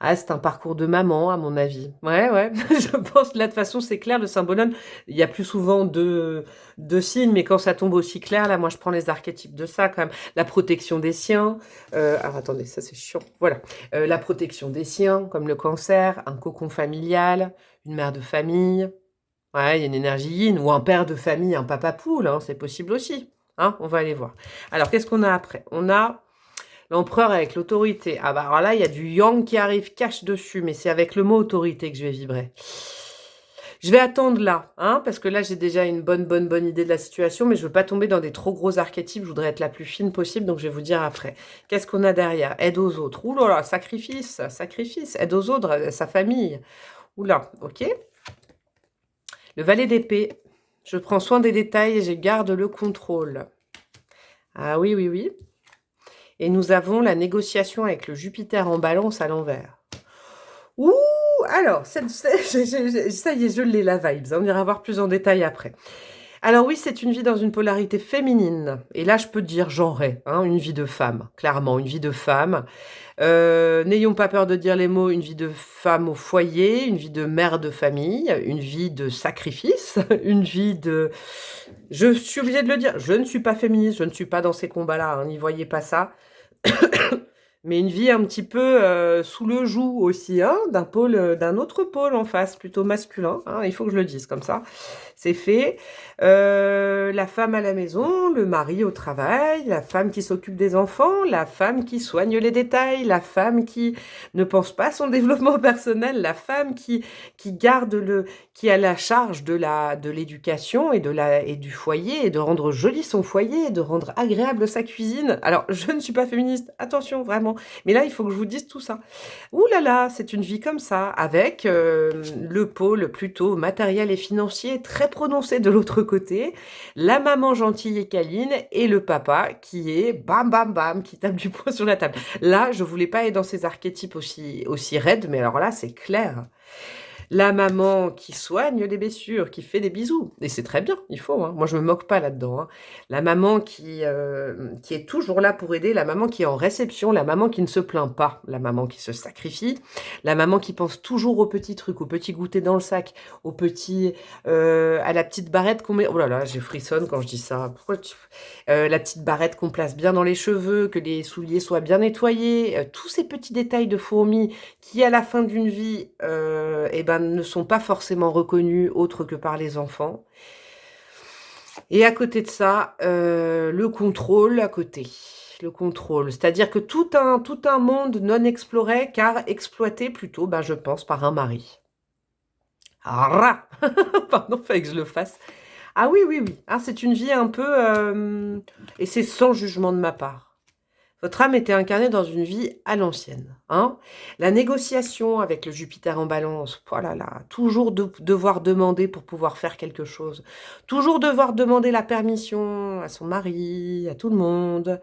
Speaker 1: Ah, c'est un parcours de maman, à mon avis. Ouais, ouais, je pense, là, de toute façon, c'est clair, le symbolone, il y a plus souvent deux signes, mais quand ça tombe aussi clair, là, moi, je prends les archétypes de ça, quand même. La protection des siens. Alors, attendez, ça, c'est chiant. Voilà. La protection des siens, comme le cancer, un cocon familial, une mère de famille. Ouais, il y a une énergie yin, ou un père de famille, un papa poule, hein, c'est possible aussi. Hein, on va aller voir. Alors, qu'est-ce qu'on a après? On a l'empereur avec l'autorité. Ah bah alors là, il y a du yang qui arrive cache dessus, mais c'est avec le mot autorité que je vais vibrer. Je vais attendre là, hein, parce que là, j'ai déjà une bonne idée de la situation, mais je veux pas tomber dans des trop gros archétypes. Je voudrais être la plus fine possible, donc je vais vous dire après. Qu'est-ce qu'on a derrière? Aide aux autres. Ouh là là, sacrifice, sacrifice. Aide aux autres, sa famille. Ouh là, ok. Le valet d'épée. Je prends soin des détails et je garde le contrôle. Ah oui, oui, oui. Et nous avons la négociation avec le Jupiter en balance à l'envers. Ouh, alors, ça y est, je l'ai, la vibe. On ira voir plus en détail après. Alors oui, c'est une vie dans une polarité féminine. Et là, je peux dire genrée, hein, une vie de femme. Clairement, une vie de femme. N'ayons pas peur de dire les mots, une vie de femme au foyer, une vie de mère de famille, une vie de sacrifice, une vie de... Je suis obligée de le dire, je ne suis pas féministe, je ne suis pas dans ces combats-là, hein, n'y voyez pas ça. Mais une vie un petit peu sous le joug aussi, hein, d'un autre pôle en face, plutôt masculin, hein, il faut que je le dise comme ça, c'est fait. La femme à la maison, le mari au travail, la femme qui s'occupe des enfants, la femme qui soigne les détails, la femme qui ne pense pas à son développement personnel, la femme qui garde qui a la charge de l'éducation et du foyer, et de rendre joli son foyer, et de rendre agréable sa cuisine. Alors, je ne suis pas féministe, attention, vraiment. Mais là, il faut que je vous dise tout ça. Ouh là là, c'est une vie comme ça, avec le pôle plutôt matériel et financier très prononcé de l'autre côté, la maman gentille et câline, et le papa qui est bam bam bam, qui tape du poing sur la table. Là, je voulais pas être dans ces archétypes aussi raides, mais alors là, c'est clair. La maman qui soigne les blessures, qui fait des bisous. Et c'est très bien, il faut. Hein. Moi, je me moque pas là-dedans. Hein. La maman qui est toujours là pour aider, la maman qui est en réception, la maman qui ne se plaint pas, la maman qui se sacrifie, la maman qui pense toujours aux petits trucs, aux petits goûters dans le sac, à la petite barrette qu'on met... Oh là là, je frissonne quand je dis ça. La petite barrette qu'on place bien dans les cheveux, que les souliers soient bien nettoyés, tous ces petits détails de fourmis qui, à la fin d'une vie, eh ben, ne sont pas forcément reconnus autres que par les enfants. Et à côté de ça, le contrôle à côté. Le contrôle, c'est-à-dire que tout un monde non exploré, car exploité plutôt, ben, je pense, par un mari. Ah, pardon, fallait que je le fasse. Ah oui, oui, oui. Ah, c'est une vie un peu... et c'est sans jugement de ma part. Votre âme était incarnée dans une vie à l'ancienne. Hein, la négociation avec le Jupiter en balance, oh là là, toujours devoir demander pour pouvoir faire quelque chose. Toujours devoir demander la permission à son mari, à tout le monde.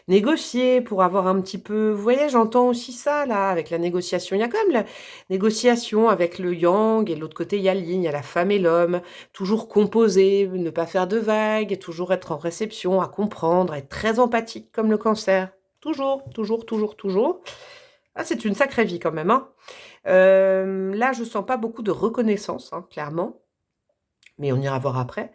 Speaker 1: Négocier pour avoir un petit peu... Vous voyez, j'entends aussi ça, là, avec la négociation. Il y a quand même la négociation avec le yang, et de l'autre côté, il y a le yin, il y a la femme et l'homme. Toujours composer, ne pas faire de vagues, toujours être en réception, à comprendre, être très empathique comme le cancer. Toujours, toujours, toujours, toujours. Ah, c'est une sacrée vie quand même. Hein. Là, je sens pas beaucoup de reconnaissance, hein, clairement. Mais on ira voir après.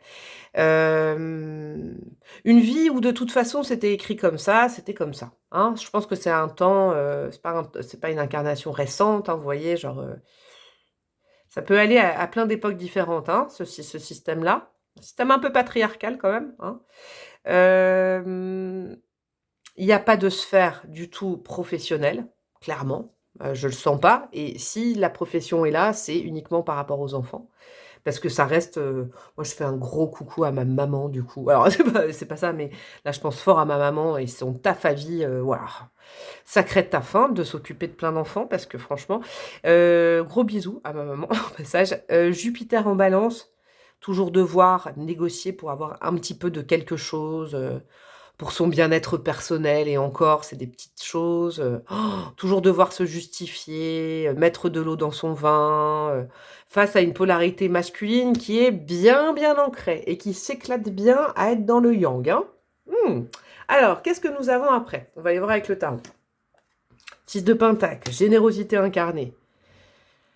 Speaker 1: Une vie où de toute façon c'était écrit comme ça, c'était comme ça. Hein. Je pense que c'est un temps, c'est pas une incarnation récente, hein, vous voyez, genre... ça peut aller à plein d'époques différentes, hein, ce système-là. Un système un peu patriarcal quand même. Hein. Il n'y a pas de sphère du tout professionnelle, clairement. Je le sens pas. Et si la profession est là, c'est uniquement par rapport aux enfants. Parce que ça reste... moi, je fais un gros coucou à ma maman, du coup. Alors, c'est pas ça, mais là, je pense fort à ma maman et son taf à vie. Voilà. Sacré taf, hein, de s'occuper de plein d'enfants, parce que franchement... gros bisous à ma maman, au passage. Jupiter en balance, toujours devoir négocier pour avoir un petit peu de quelque chose... pour son bien-être personnel, et encore, c'est des petites choses. Toujours devoir se justifier, mettre de l'eau dans son vin, face à une polarité masculine qui est bien, bien ancrée et qui s'éclate bien à être dans le yang. Hein. Alors, qu'est-ce que nous avons après? On va aller voir avec le tarot. 6 de Pentacle, générosité incarnée.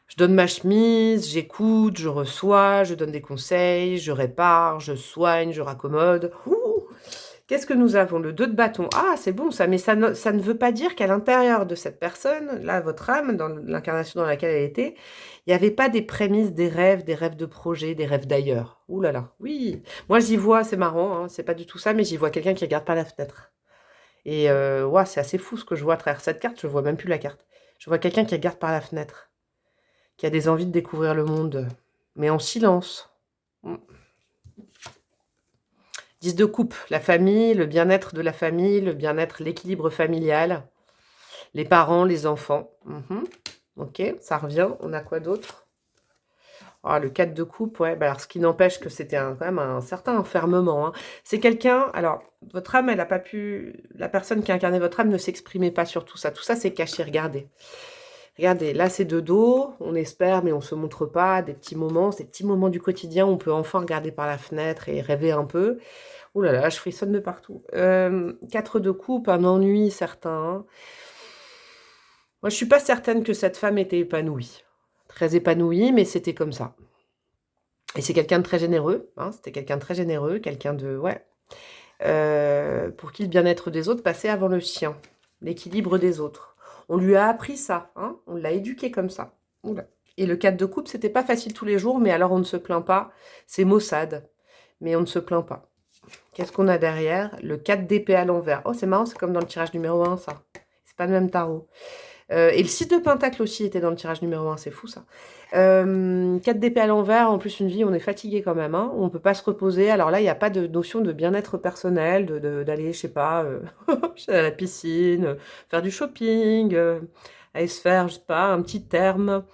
Speaker 1: Je donne ma chemise, j'écoute, je reçois, je donne des conseils, je répare, je soigne, je raccommode. Qu'est-ce que nous avons? Le 2 de bâton. Ah, c'est bon ça, mais ça ne veut pas dire qu'à l'intérieur de cette personne, là, votre âme, dans l'incarnation dans laquelle elle était, il n'y avait pas des prémices, des rêves de projets, des rêves d'ailleurs. Ouh là là, oui. Moi, j'y vois, c'est marrant, hein, c'est pas du tout ça, mais j'y vois quelqu'un qui regarde par la fenêtre. Et ouais, c'est assez fou ce que je vois à travers cette carte, je vois même plus la carte. Je vois quelqu'un qui regarde par la fenêtre, qui a des envies de découvrir le monde. mais en silence. Mmh. 10 de coupe, la famille, le bien-être de la famille, le bien-être, l'équilibre familial, les parents, les enfants. OK, ça revient. On a quoi d'autre? Ah, le 4 de coupe, ouais, bah, alors ce qui n'empêche que c'était quand même un certain enfermement, hein. C'est quelqu'un alors votre âme, elle a pas pu la personne qui a incarné votre âme ne s'exprimait pas sur tout ça. Tout ça, c'est caché, regardez. Regardez, là, c'est de dos, on espère, mais on se montre pas, des petits moments, ces petits moments du quotidien, on peut enfin regarder par la fenêtre et rêver un peu. Ouh là là, je frissonne de partout. 4 de coupe, un ennui certain, hein. Moi, je suis pas certaine que cette femme était épanouie. Très épanouie, mais c'était comme ça. Et c'est quelqu'un de très généreux, hein, c'était quelqu'un de très généreux, quelqu'un de ouais, pour qui le bien-être des autres passait avant le sien, l'équilibre des autres. On lui a appris ça, hein, on l'a éduqué comme ça. Ouh là. Et le 4 de coupe, c'était pas facile tous les jours, mais alors on ne se plaint pas. C'est maussade, mais on ne se plaint pas. Qu'est-ce qu'on a derrière? Le 4 d'épée à l'envers. Oh, c'est marrant, c'est comme dans le tirage numéro 1, ça. C'est pas le même tarot. Et le 6 de pentacle aussi était dans le tirage numéro 1, c'est fou ça. 4 d'épée à l'envers, en plus une vie, on est fatigué quand même, hein, on peut pas se reposer. Alors là, il n'y a pas de notion de bien-être personnel, d'aller, je sais pas, à la piscine, faire du shopping, aller se faire, je sais pas, un petit terme,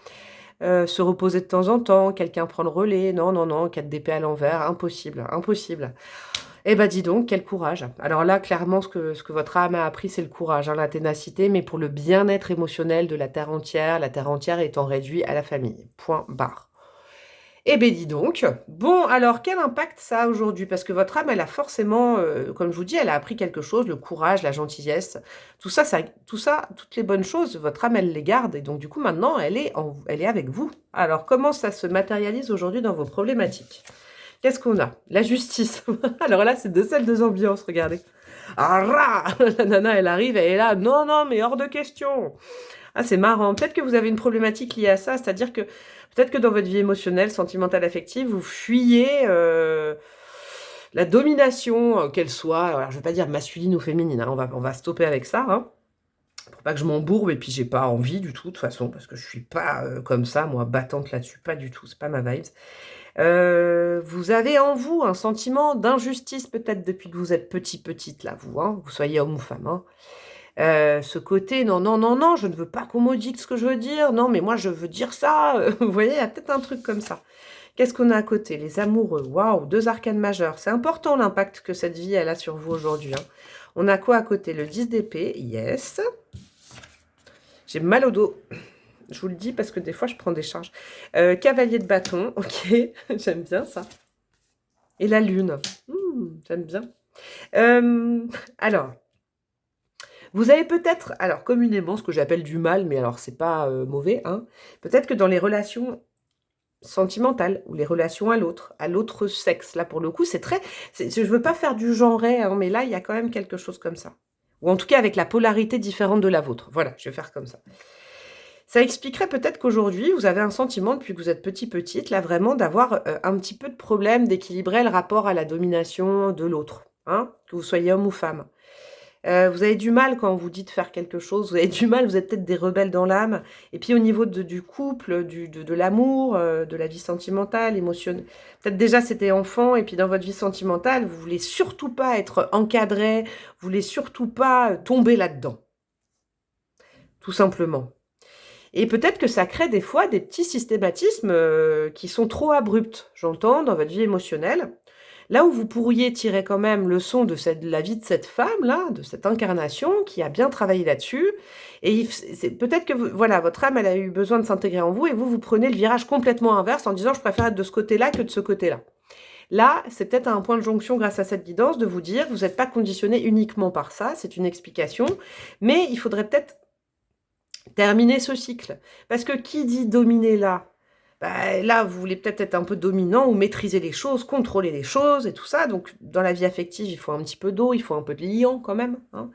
Speaker 1: se reposer de temps en temps, quelqu'un prend le relais. Non, non, non, 4 d'épée à l'envers, impossible, impossible. Eh ben dis donc, quel courage. Alors là, clairement, ce que votre âme a appris, c'est le courage, hein, la ténacité, mais pour le bien-être émotionnel de la terre entière étant réduite à la famille. Point barre. Eh ben dis donc. Bon, alors quel impact ça a aujourd'hui? Parce que votre âme, elle a forcément, comme je vous dis, elle a appris quelque chose, le courage, la gentillesse, tout ça, toutes les bonnes choses, votre âme, elle les garde. Et donc du coup, maintenant, elle est avec vous. Alors comment ça se matérialise aujourd'hui dans vos problématiques? Qu'est-ce qu'on a? La justice. Alors là, c'est de celles deux ambiances, regardez. Ah, rah la nana, elle arrive, elle est là. Non, non, mais hors de question. Ah, c'est marrant. Peut-être que vous avez une problématique liée à ça, c'est-à-dire que peut-être que dans votre vie émotionnelle, sentimentale, affective, vous fuyez la domination, qu'elle soit, alors je ne vais pas dire masculine ou féminine, hein, on va stopper avec ça, hein, pour pas que je m'embourbe, et puis j'ai pas envie du tout, de toute façon, parce que je suis pas comme ça, moi, battante là-dessus, pas du tout, c'est pas ma vibes. Vous avez en vous un sentiment d'injustice peut-être depuis que vous êtes petite là, vous, hein, vous soyez homme ou femme, hein. Ce côté: «Non, non, non, non, je ne veux pas qu'on me dise ce que je veux dire. Non, mais moi je veux dire ça», vous voyez? Il y a peut-être un truc comme ça. Qu'est-ce qu'on a à côté? Les amoureux, waouh, 2 arcanes majeurs. C'est important l'impact que cette vie elle a sur vous aujourd'hui, hein. On a quoi à côté? Le 10 d'épée, yes. J'ai mal au dos. Je vous le dis parce que des fois, je prends des charges. Cavalier de bâton, ok, j'aime bien ça. Et la lune, j'aime bien. Alors, vous avez peut-être, alors communément, ce que j'appelle du mal, mais alors c'est pas mauvais, hein. Peut-être que dans les relations sentimentales ou les relations à l'autre sexe, là pour le coup, je veux pas faire du genré, hein, mais là, il y a quand même quelque chose comme ça. Ou en tout cas avec la polarité différente de la vôtre. Voilà, je vais faire comme ça. Ça expliquerait peut-être qu'aujourd'hui, vous avez un sentiment, depuis que vous êtes petite, là, vraiment, d'avoir un petit peu de problème d'équilibrer le rapport à la domination de l'autre, hein, que vous soyez homme ou femme. Vous avez du mal quand on vous dit de faire quelque chose, vous avez du mal, vous êtes peut-être des rebelles dans l'âme. Et puis au niveau du couple, de l'amour, de la vie sentimentale, émotionnelle, peut-être déjà c'était enfant, et puis dans votre vie sentimentale, vous voulez surtout pas être encadré, vous voulez surtout pas tomber là-dedans, tout simplement. Et peut-être que ça crée des fois des petits systématismes qui sont trop abrupts, j'entends, dans votre vie émotionnelle. Là où vous pourriez tirer quand même leçon de la vie de cette femme-là, de cette incarnation qui a bien travaillé là-dessus. Et c'est peut-être que voilà, votre âme, elle a eu besoin de s'intégrer en vous, et vous prenez le virage complètement inverse en disant: je préfère être de ce côté-là que de ce côté-là. Là, c'est peut-être un point de jonction grâce à cette guidance de vous dire: vous n'êtes pas conditionné uniquement par ça, c'est une explication, mais il faudrait peut-être terminer ce cycle. Parce que qui dit dominer là? Bah, là, vous voulez peut-être être un peu dominant ou maîtriser les choses, contrôler les choses et tout ça. Donc, dans la vie affective, il faut un petit peu d'eau, il faut un peu de liant quand même, hein.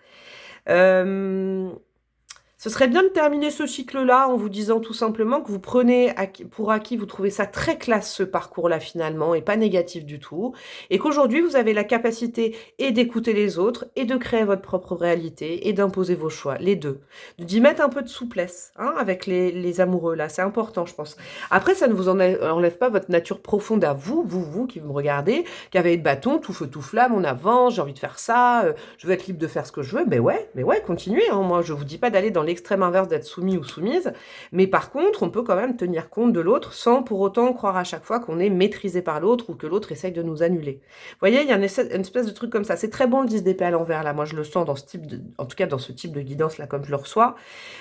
Speaker 1: Ce serait bien de terminer ce cycle-là en vous disant tout simplement que vous prenez pour acquis, vous trouvez ça très classe ce parcours-là finalement et pas négatif du tout, et qu'aujourd'hui vous avez la capacité et d'écouter les autres et de créer votre propre réalité et d'imposer vos choix, les deux. D'y mettre un peu de souplesse hein, avec les amoureux là, c'est important je pense. Après ça ne vous enlève pas votre nature profonde à vous qui me regardez, qui avez de bâton, tout feu tout flamme, on avance, j'ai envie de faire ça, je veux être libre de faire ce que je veux, mais ouais, continuez, hein. Moi je vous dis pas d'aller dans l'extrême inverse d'être soumis ou soumise, mais par contre, on peut quand même tenir compte de l'autre sans pour autant croire à chaque fois qu'on est maîtrisé par l'autre ou que l'autre essaye de nous annuler. Vous voyez, il y a une espèce de truc comme ça. C'est très bon le 10 d'épée à l'envers, là. Moi, je le sens dans ce type en tout cas dans ce type de guidance, là, comme je le reçois.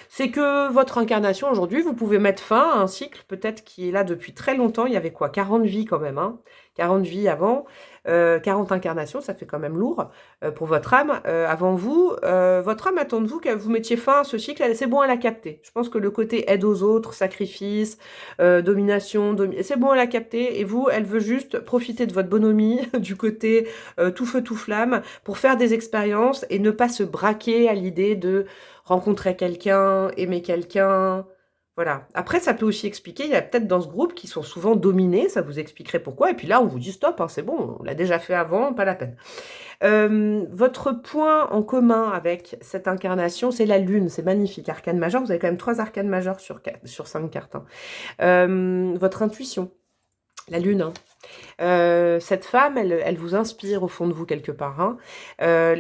Speaker 1: C'est que votre incarnation, aujourd'hui, vous pouvez mettre fin à un cycle, peut-être qui est là depuis très longtemps. Il y avait quoi? 40 vies quand même, hein. 40 vies avant. 40 incarnations, ça fait quand même lourd pour votre âme. Avant vous, votre âme attend de vous que vous mettiez fin à ce cycle. C'est bon, elle a capté. Je pense que le côté aide aux autres, sacrifice, domination, c'est bon, elle a capté. Et vous, elle veut juste profiter de votre bonhomie, du côté tout feu, tout flamme, pour faire des expériences et ne pas se braquer à l'idée de rencontrer quelqu'un, aimer quelqu'un. Voilà. Après, ça peut aussi expliquer, il y a peut-être dans ce groupe qui sont souvent dominés, ça vous expliquerait pourquoi. Et puis là, on vous dit stop, hein, c'est bon, on l'a déjà fait avant, pas la peine. Votre point en commun avec cette incarnation, c'est la lune, c'est magnifique. Arcane majeur, vous avez quand même 3 arcanes majeurs sur 5 cartes. Hein. Votre intuition, la lune, hein. Cette femme, elle vous inspire au fond de vous quelque part. Hein.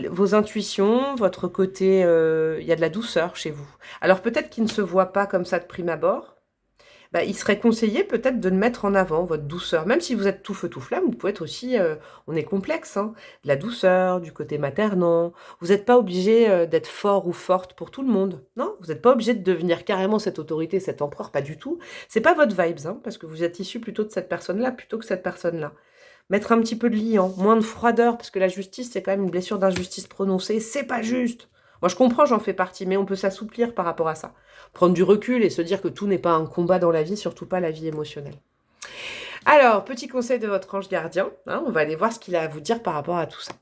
Speaker 1: Vos intuitions, votre côté, il y a de la douceur chez vous. Alors peut-être qu'il ne se voit pas comme ça de prime abord. Bah, il serait conseillé peut-être de le mettre en avant, votre douceur. Même si vous êtes tout feu, tout flamme, vous pouvez être aussi, on est complexe, hein, de la douceur, du côté maternant. Vous n'êtes pas obligé d'être fort ou forte pour tout le monde. Non, vous n'êtes pas obligé de devenir carrément cette autorité, cet empereur, pas du tout. C'est pas votre vibes, hein, parce que vous êtes issu plutôt de cette personne-là, plutôt que cette personne-là. Mettre un petit peu de liant, moins de froideur, parce que la justice, c'est quand même une blessure d'injustice prononcée. C'est pas juste. Moi, je comprends, j'en fais partie, mais on peut s'assouplir par rapport à ça. Prendre du recul et se dire que tout n'est pas un combat dans la vie, surtout pas la vie émotionnelle. Alors, petit conseil de votre ange gardien, hein, on va aller voir ce qu'il a à vous dire par rapport à tout ça.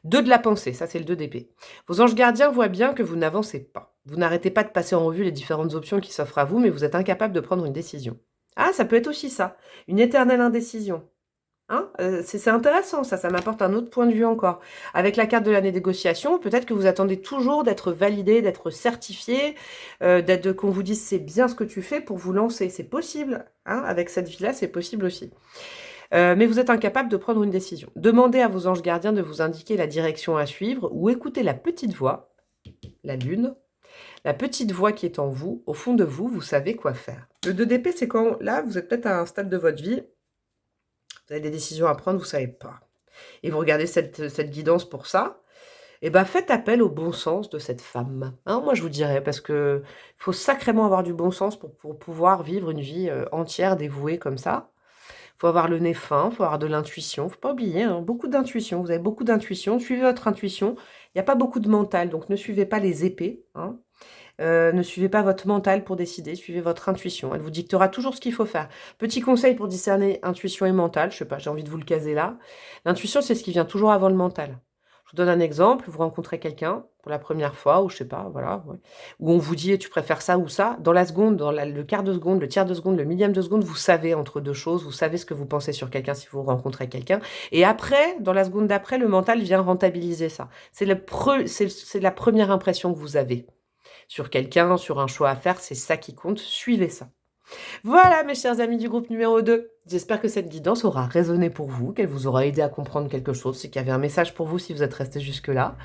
Speaker 1: 2 de la pensée, ça c'est le 2 d'épée. Vos anges gardiens voient bien que vous n'avancez pas. Vous n'arrêtez pas de passer en revue les différentes options qui s'offrent à vous, mais vous êtes incapable de prendre une décision. Ah, ça peut être aussi ça, une éternelle indécision. Hein, c'est intéressant, ça m'apporte un autre point de vue encore. Avec la carte de la négociation, peut-être que vous attendez toujours d'être validé, d'être certifié, qu'on vous dise c'est bien ce que tu fais pour vous lancer. C'est possible, hein, avec cette vie-là, c'est possible aussi. Mais vous êtes incapable de prendre une décision. Demandez à vos anges gardiens de vous indiquer la direction à suivre ou écoutez la petite voix, la lune, la petite voix qui est en vous, au fond de vous, vous savez quoi faire. Le 2 d'épée, c'est quand, là, vous êtes peut-être à un stade de votre vie, vous avez des décisions à prendre, vous ne savez pas. Et vous regardez cette guidance pour ça. Et ben faites appel au bon sens de cette femme. Hein, moi, je vous dirais, parce que faut sacrément avoir du bon sens pour pouvoir vivre une vie entière, dévouée comme ça. Il faut avoir le nez fin, il faut avoir de l'intuition. Il ne faut pas oublier, hein, beaucoup d'intuition. Vous avez beaucoup d'intuition. Suivez votre intuition. Il n'y a pas beaucoup de mental, donc ne suivez pas les épées. Hein. Ne suivez pas votre mental pour décider, suivez votre intuition. Elle vous dictera toujours ce qu'il faut faire. Petit conseil pour discerner intuition et mental, je sais pas, j'ai envie de vous le caser là. L'intuition, c'est ce qui vient toujours avant le mental. Je vous donne un exemple, vous rencontrez quelqu'un pour la première fois, ou je sais pas, voilà, ouais, où on vous dit tu préfères ça ou ça. Dans la seconde, le quart de seconde, le tiers de seconde, le millième de seconde, vous savez entre deux choses, vous savez ce que vous pensez sur quelqu'un si vous rencontrez quelqu'un. Et après, dans la seconde d'après, le mental vient rentabiliser ça. C'est la première impression que vous avez sur quelqu'un, sur un choix à faire, c'est ça qui compte, suivez ça. Voilà mes chers amis du groupe numéro 2, j'espère que cette guidance aura résonné pour vous, qu'elle vous aura aidé à comprendre quelque chose, c'est qu'il y avait un message pour vous si vous êtes resté jusque-là.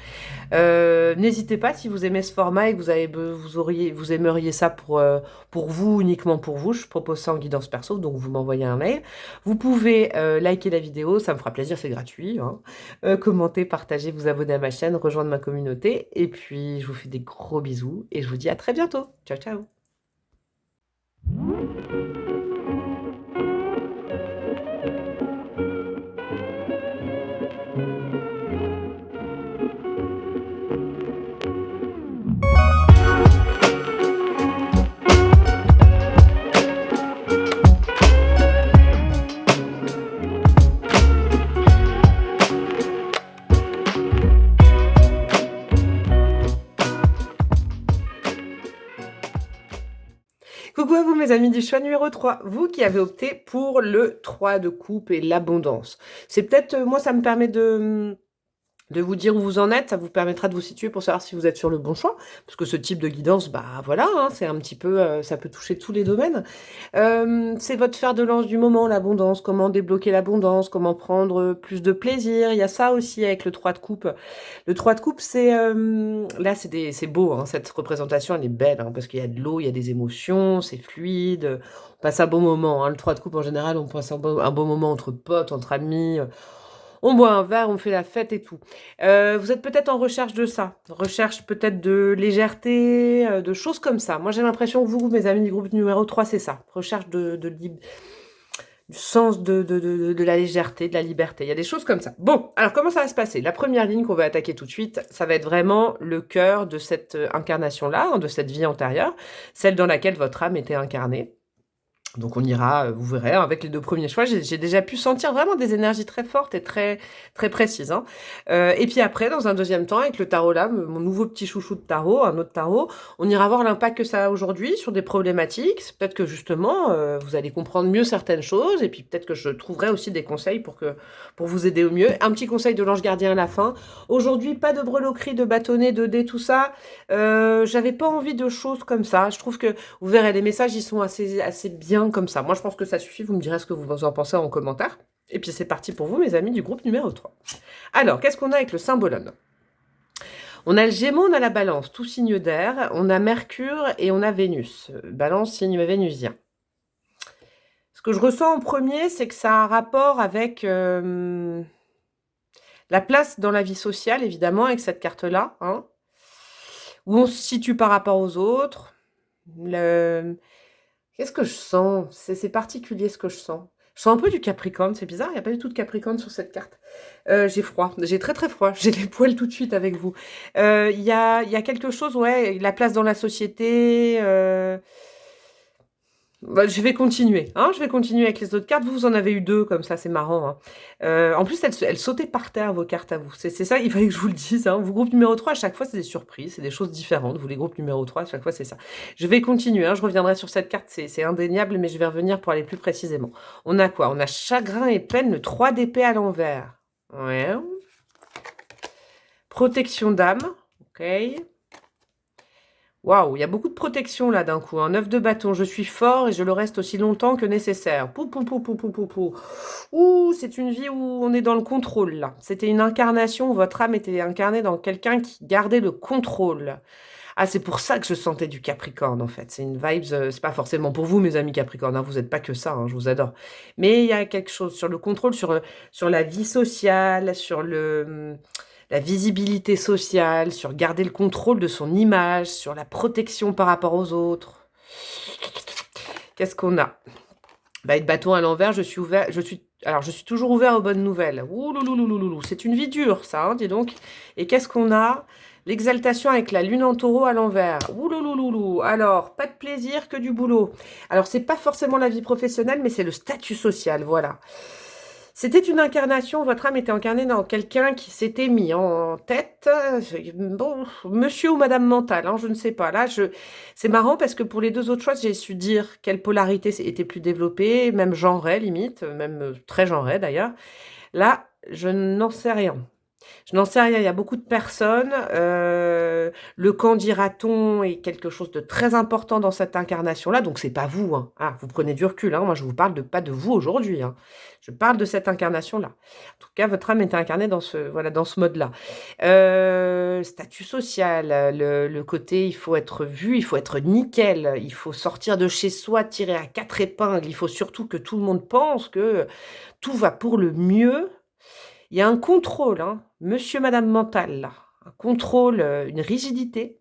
Speaker 1: N'hésitez pas si vous aimez ce format et que vous aimeriez ça pour vous, uniquement pour vous, je propose ça en guidance perso, donc vous m'envoyez un mail. Vous pouvez liker la vidéo, ça me fera plaisir, c'est gratuit. Hein. Commenter, partager, vous abonner à ma chaîne, rejoindre ma communauté, et puis je vous fais des gros bisous, et je vous dis à très bientôt. Ciao, ciao. mes amis du choix numéro 3, vous qui avez opté pour le 3 de coupe et l'abondance. C'est peut-être, moi, ça me permet de vous dire où vous en êtes, ça vous permettra de vous situer pour savoir si vous êtes sur le bon choix, parce que ce type de guidance, bah voilà, hein, c'est un petit peu, ça peut toucher tous les domaines. C'est votre fer de lance du moment, l'abondance, comment débloquer l'abondance, comment prendre plus de plaisir, il y a ça aussi avec le 3 de coupe. Le 3 de coupe, c'est, là c'est beau, hein, cette représentation, elle est belle, hein, parce qu'il y a de l'eau, il y a des émotions, c'est fluide, on passe un bon moment, hein. Le 3 de coupe, en général, on passe un bon moment entre potes, entre amis, on boit un verre, on fait la fête et tout. Vous êtes peut-être en recherche de ça, recherche peut-être de légèreté, de choses comme ça. Moi, j'ai l'impression que vous, mes amis du groupe numéro 3, c'est ça. Recherche du sens de la légèreté, de la liberté. Il y a des choses comme ça. Bon, alors comment ça va se passer? La première ligne qu'on va attaquer tout de suite, ça va être vraiment le cœur de cette incarnation-là, hein, de cette vie antérieure, celle dans laquelle votre âme était incarnée. Donc on ira, vous verrez, hein, avec les 2 premiers choix, j'ai déjà pu sentir vraiment des énergies très fortes et très très précises, hein. Et puis après, dans un deuxième temps, avec le tarot là, mon nouveau petit chouchou de tarot, un autre tarot, on ira voir l'impact que ça a aujourd'hui sur des problématiques. C'est peut-être que justement, vous allez comprendre mieux certaines choses, et puis peut-être que je trouverai aussi des conseils pour vous aider au mieux. Un petit conseil de l'ange gardien à la fin. Aujourd'hui, pas de breloquerie, de bâtonnet, de dés, tout ça. J'avais pas envie de choses comme ça. Je trouve que, vous verrez, les messages, ils sont assez bien comme ça. Moi, je pense que ça suffit. Vous me direz ce que vous en pensez en commentaire. Et puis, c'est parti pour vous, mes amis du groupe numéro 3. Alors, qu'est-ce qu'on a avec le symbolone? On a le Gémeaux, on a la Balance, tout signe d'air. On a Mercure et on a Vénus. Balance, signe vénusien. Ce que je ressens en premier, c'est que ça a un rapport avec la place dans la vie sociale, évidemment, avec cette carte-là, hein, où on se situe par rapport aux autres. Qu'est-ce que je sens? C'est particulier ce que je sens. Je sens un peu du Capricorne, c'est bizarre, il n'y a pas du tout de Capricorne sur cette carte. J'ai froid, j'ai très très froid, j'ai les poils tout de suite avec vous. Il y a quelque chose, ouais, la place dans la société. Bah, je vais continuer, hein, je vais continuer avec les autres cartes. Vous en avez eu 2, comme ça, c'est marrant, hein. En plus, elles sautaient par terre, vos cartes à vous. C'est ça, il fallait que je vous le dise, hein. Vous, groupe numéro 3, à chaque fois, c'est des surprises, c'est des choses différentes. Vous, les groupes numéro 3, à chaque fois, c'est ça. Je vais continuer, hein, je reviendrai sur cette carte, c'est indéniable, mais je vais revenir pour aller plus précisément. On a quoi? On a chagrin et peine, le 3 d'épée à l'envers. Ouais. Protection d'âme, ok. Waouh, il y a beaucoup de protection là d'un coup. Un 9 de bâton, je suis fort et je le reste aussi longtemps que nécessaire. Pou, pou, pou, pou, pou, pou, pou. Ouh, c'est une vie où on est dans le contrôle là. C'était une incarnation où votre âme était incarnée dans quelqu'un qui gardait le contrôle. Ah, c'est pour ça que je sentais du Capricorne en fait. C'est une vibes, c'est pas forcément pour vous mes amis Capricorne, hein, vous n'êtes pas que ça, hein, je vous adore. Mais il y a quelque chose sur le contrôle, sur la vie sociale, sur la visibilité sociale, sur garder le contrôle de son image, sur la protection par rapport aux autres. Qu'est-ce qu'on a? Bah, être bâton à l'envers, je suis toujours ouvert aux bonnes nouvelles. Oulouloulouloulou, c'est une vie dure, ça, hein, dis donc. Et qu'est-ce qu'on a? L'exaltation avec la lune en taureau à l'envers. Ouloulouloulou. Alors, pas de plaisir, que du boulot. Alors, c'est pas forcément la vie professionnelle, mais c'est le statut social, voilà. C'était une incarnation, votre âme était incarnée dans quelqu'un qui s'était mis en tête, bon, monsieur ou madame mentale, hein, je ne sais pas. Là, c'est marrant parce que pour les 2 autres choix, j'ai su dire quelle polarité était plus développée, même genrée limite, même très genrée d'ailleurs. Là, je n'en sais rien. Je n'en sais rien, il y a beaucoup de personnes. Le quand dira-t-on est quelque chose de très important dans cette incarnation-là, donc c'est pas vous, hein. Ah, vous prenez du recul, hein. Moi, je vous parle pas de vous aujourd'hui, hein. Je parle de cette incarnation-là. En tout cas, votre âme était incarnée dans ce mode-là. Statut social, le côté, il faut être vu, il faut être nickel, il faut sortir de chez soi, tirer à 4 épingles, il faut surtout que tout le monde pense que tout va pour le mieux. Il y a un contrôle, hein, monsieur, madame mental, là. Un contrôle, une rigidité.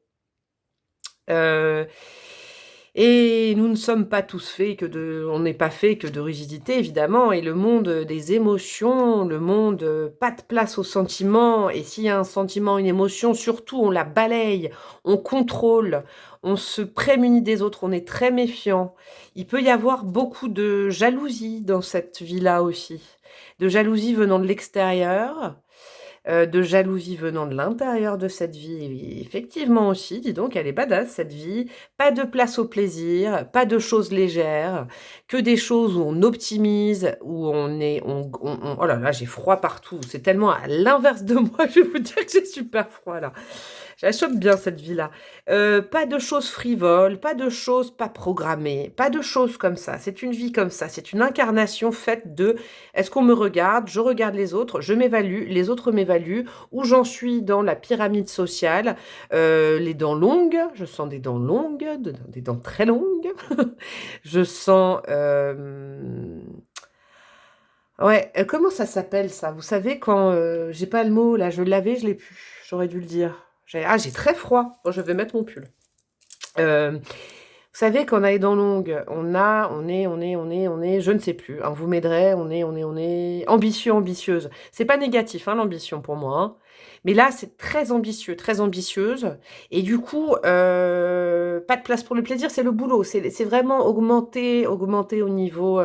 Speaker 1: Et nous ne sommes pas tous faits on n'est pas fait que de rigidité, évidemment. Et le monde des émotions, le monde, pas de place aux sentiments. Et s'il y a un sentiment, une émotion, surtout, on la balaye, on contrôle, on se prémunit des autres, on est très méfiant. Il peut y avoir beaucoup de jalousie dans cette vie-là aussi. De jalousie venant de l'extérieur, de jalousie venant de l'intérieur de cette vie. Et effectivement aussi, dis donc, elle est badass cette vie. Pas de place au plaisir, pas de choses légères, que des choses où on optimise, où on est oh là là, j'ai froid partout. C'est tellement à l'inverse de moi, je vais vous dire que j'ai super froid là. Je la chope bien cette vie-là. Pas de choses frivoles, pas de choses pas programmées, pas de choses comme ça. C'est une vie comme ça. C'est une incarnation faite de est-ce qu'on me regarde, je regarde les autres, je m'évalue, les autres m'évaluent, où j'en suis dans la pyramide sociale, les dents longues, je sens des dents longues, des dents très longues. Je sens... Ouais, comment ça s'appelle ça? Vous savez quand j'ai pas le mot là, je l'avais, je l'ai plus. J'aurais dû le dire. J'ai très froid. Bon, je vais mettre mon pull. Vous savez qu'on a les dents longues, on est, je ne sais plus. Hein, vous m'aiderez, on est ambitieux, ambitieuse. C'est pas négatif, hein, l'ambition pour moi. Hein. Mais là, c'est très ambitieux, très ambitieuse. Et du coup, pas de place pour le plaisir, c'est le boulot. C'est vraiment augmenter au niveau.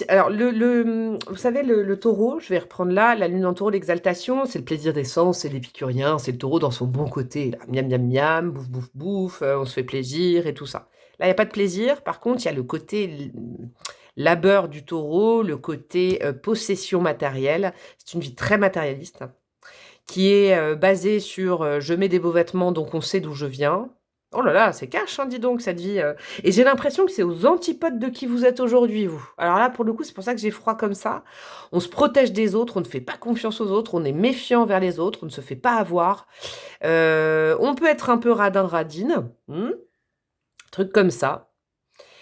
Speaker 1: Alors, vous savez, le taureau, je vais reprendre là, la lune en taureau, l'exaltation, c'est le plaisir des sens, c'est l'épicurien, c'est le taureau dans son bon côté. Là. Miam, miam, miam, bouf, bouf, bouf, on se fait plaisir et tout ça. Là, il n'y a pas de plaisir. Par contre, il y a le côté labeur du taureau, le côté possession matérielle. C'est une vie très matérialiste, hein, qui est basée sur je mets des beaux vêtements, donc on sait d'où je viens. Oh là là, c'est cash, hein, dis donc, cette vie. Et j'ai l'impression que c'est aux antipodes de qui vous êtes aujourd'hui, vous. Alors là, pour le coup, c'est pour ça que j'ai froid comme ça. On se protège des autres, on ne fait pas confiance aux autres, on est méfiant vers les autres, on ne se fait pas avoir. On peut être un peu radin-radine, truc comme ça.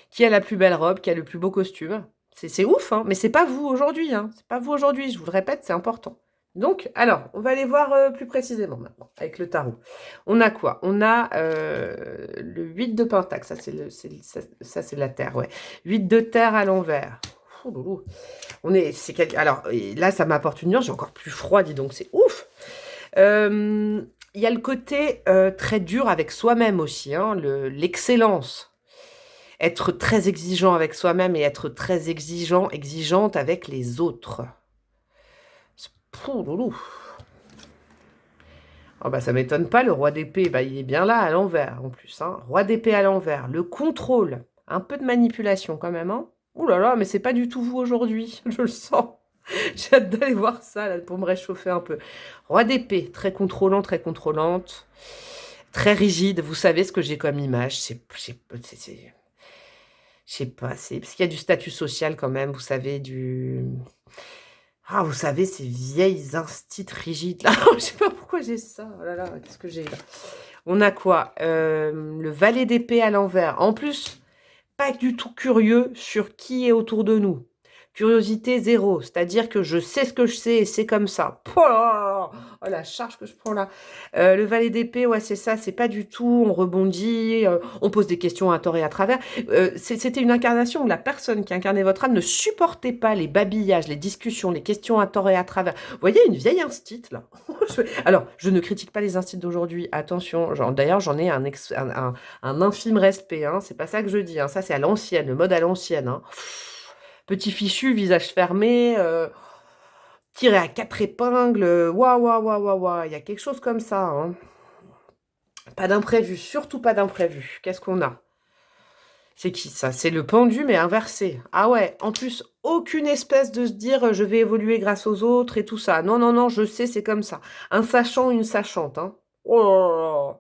Speaker 1: Qui a la plus belle robe, qui a le plus beau costume. C'est ouf, hein, mais c'est pas vous aujourd'hui. Hein. C'est pas vous aujourd'hui, je vous le répète, c'est important. Donc, alors, on va aller voir plus précisément maintenant, avec le tarot. On a quoi? On a le 8 de Pentacle, ça c'est la Terre, ouais. 8 de Terre à l'envers. Alors, là, ça m'apporte une nuance, j'ai encore plus froid, dis donc, c'est ouf. Il y a le côté très dur avec soi-même aussi, hein, l'excellence. Être très exigeant avec soi-même et être très exigeante avec les autres. Pouloulou. Oh bah ça m'étonne pas, le roi d'épée, bah, il est bien là, à l'envers, en plus. Hein. Roi d'épée à l'envers, le contrôle, un peu de manipulation quand même. Hein. Ouh là là, mais c'est pas du tout vous aujourd'hui, je le sens. J'ai hâte d'aller voir ça, là, pour me réchauffer un peu. Roi d'épée, très contrôlant, très contrôlante, très rigide. Vous savez ce que j'ai comme image, je sais pas, c'est parce qu'il y a du statut social quand même, vous savez, Ah, vous savez, ces vieilles instits rigides, là. Je sais pas pourquoi j'ai ça. Oh là là, qu'est-ce que j'ai là? On a quoi? Le valet d'épée à l'envers. En plus, pas du tout curieux sur qui est autour de nous. Curiosité zéro, c'est-à-dire que je sais ce que je sais et c'est comme ça. Oh la charge que je prends là. Le valet d'épée, ouais, c'est ça, c'est pas du tout, on rebondit, on pose des questions à tort et à travers. C'était une incarnation où la personne qui incarnait votre âme ne supportait pas les babillages, les discussions, les questions à tort et à travers. Vous voyez, une vieille instite là. Alors, je ne critique pas les instits d'aujourd'hui, attention, d'ailleurs j'en ai un infime respect, hein, c'est pas ça que je dis, hein, ça c'est à l'ancienne, le mode à l'ancienne. Hein. Petit fichu, visage fermé, tiré à 4 épingles, waouh, waouh, waouh, waouh, waouh, il y a quelque chose comme ça. Hein. Pas d'imprévu, surtout pas d'imprévu. Qu'est-ce qu'on a? C'est qui ça? C'est le pendu mais inversé. Ah ouais, en plus, aucune espèce de se dire je vais évoluer grâce aux autres et tout ça. Non, non, non, je sais, c'est comme ça. Un sachant, une sachante. Hein. Oh là là.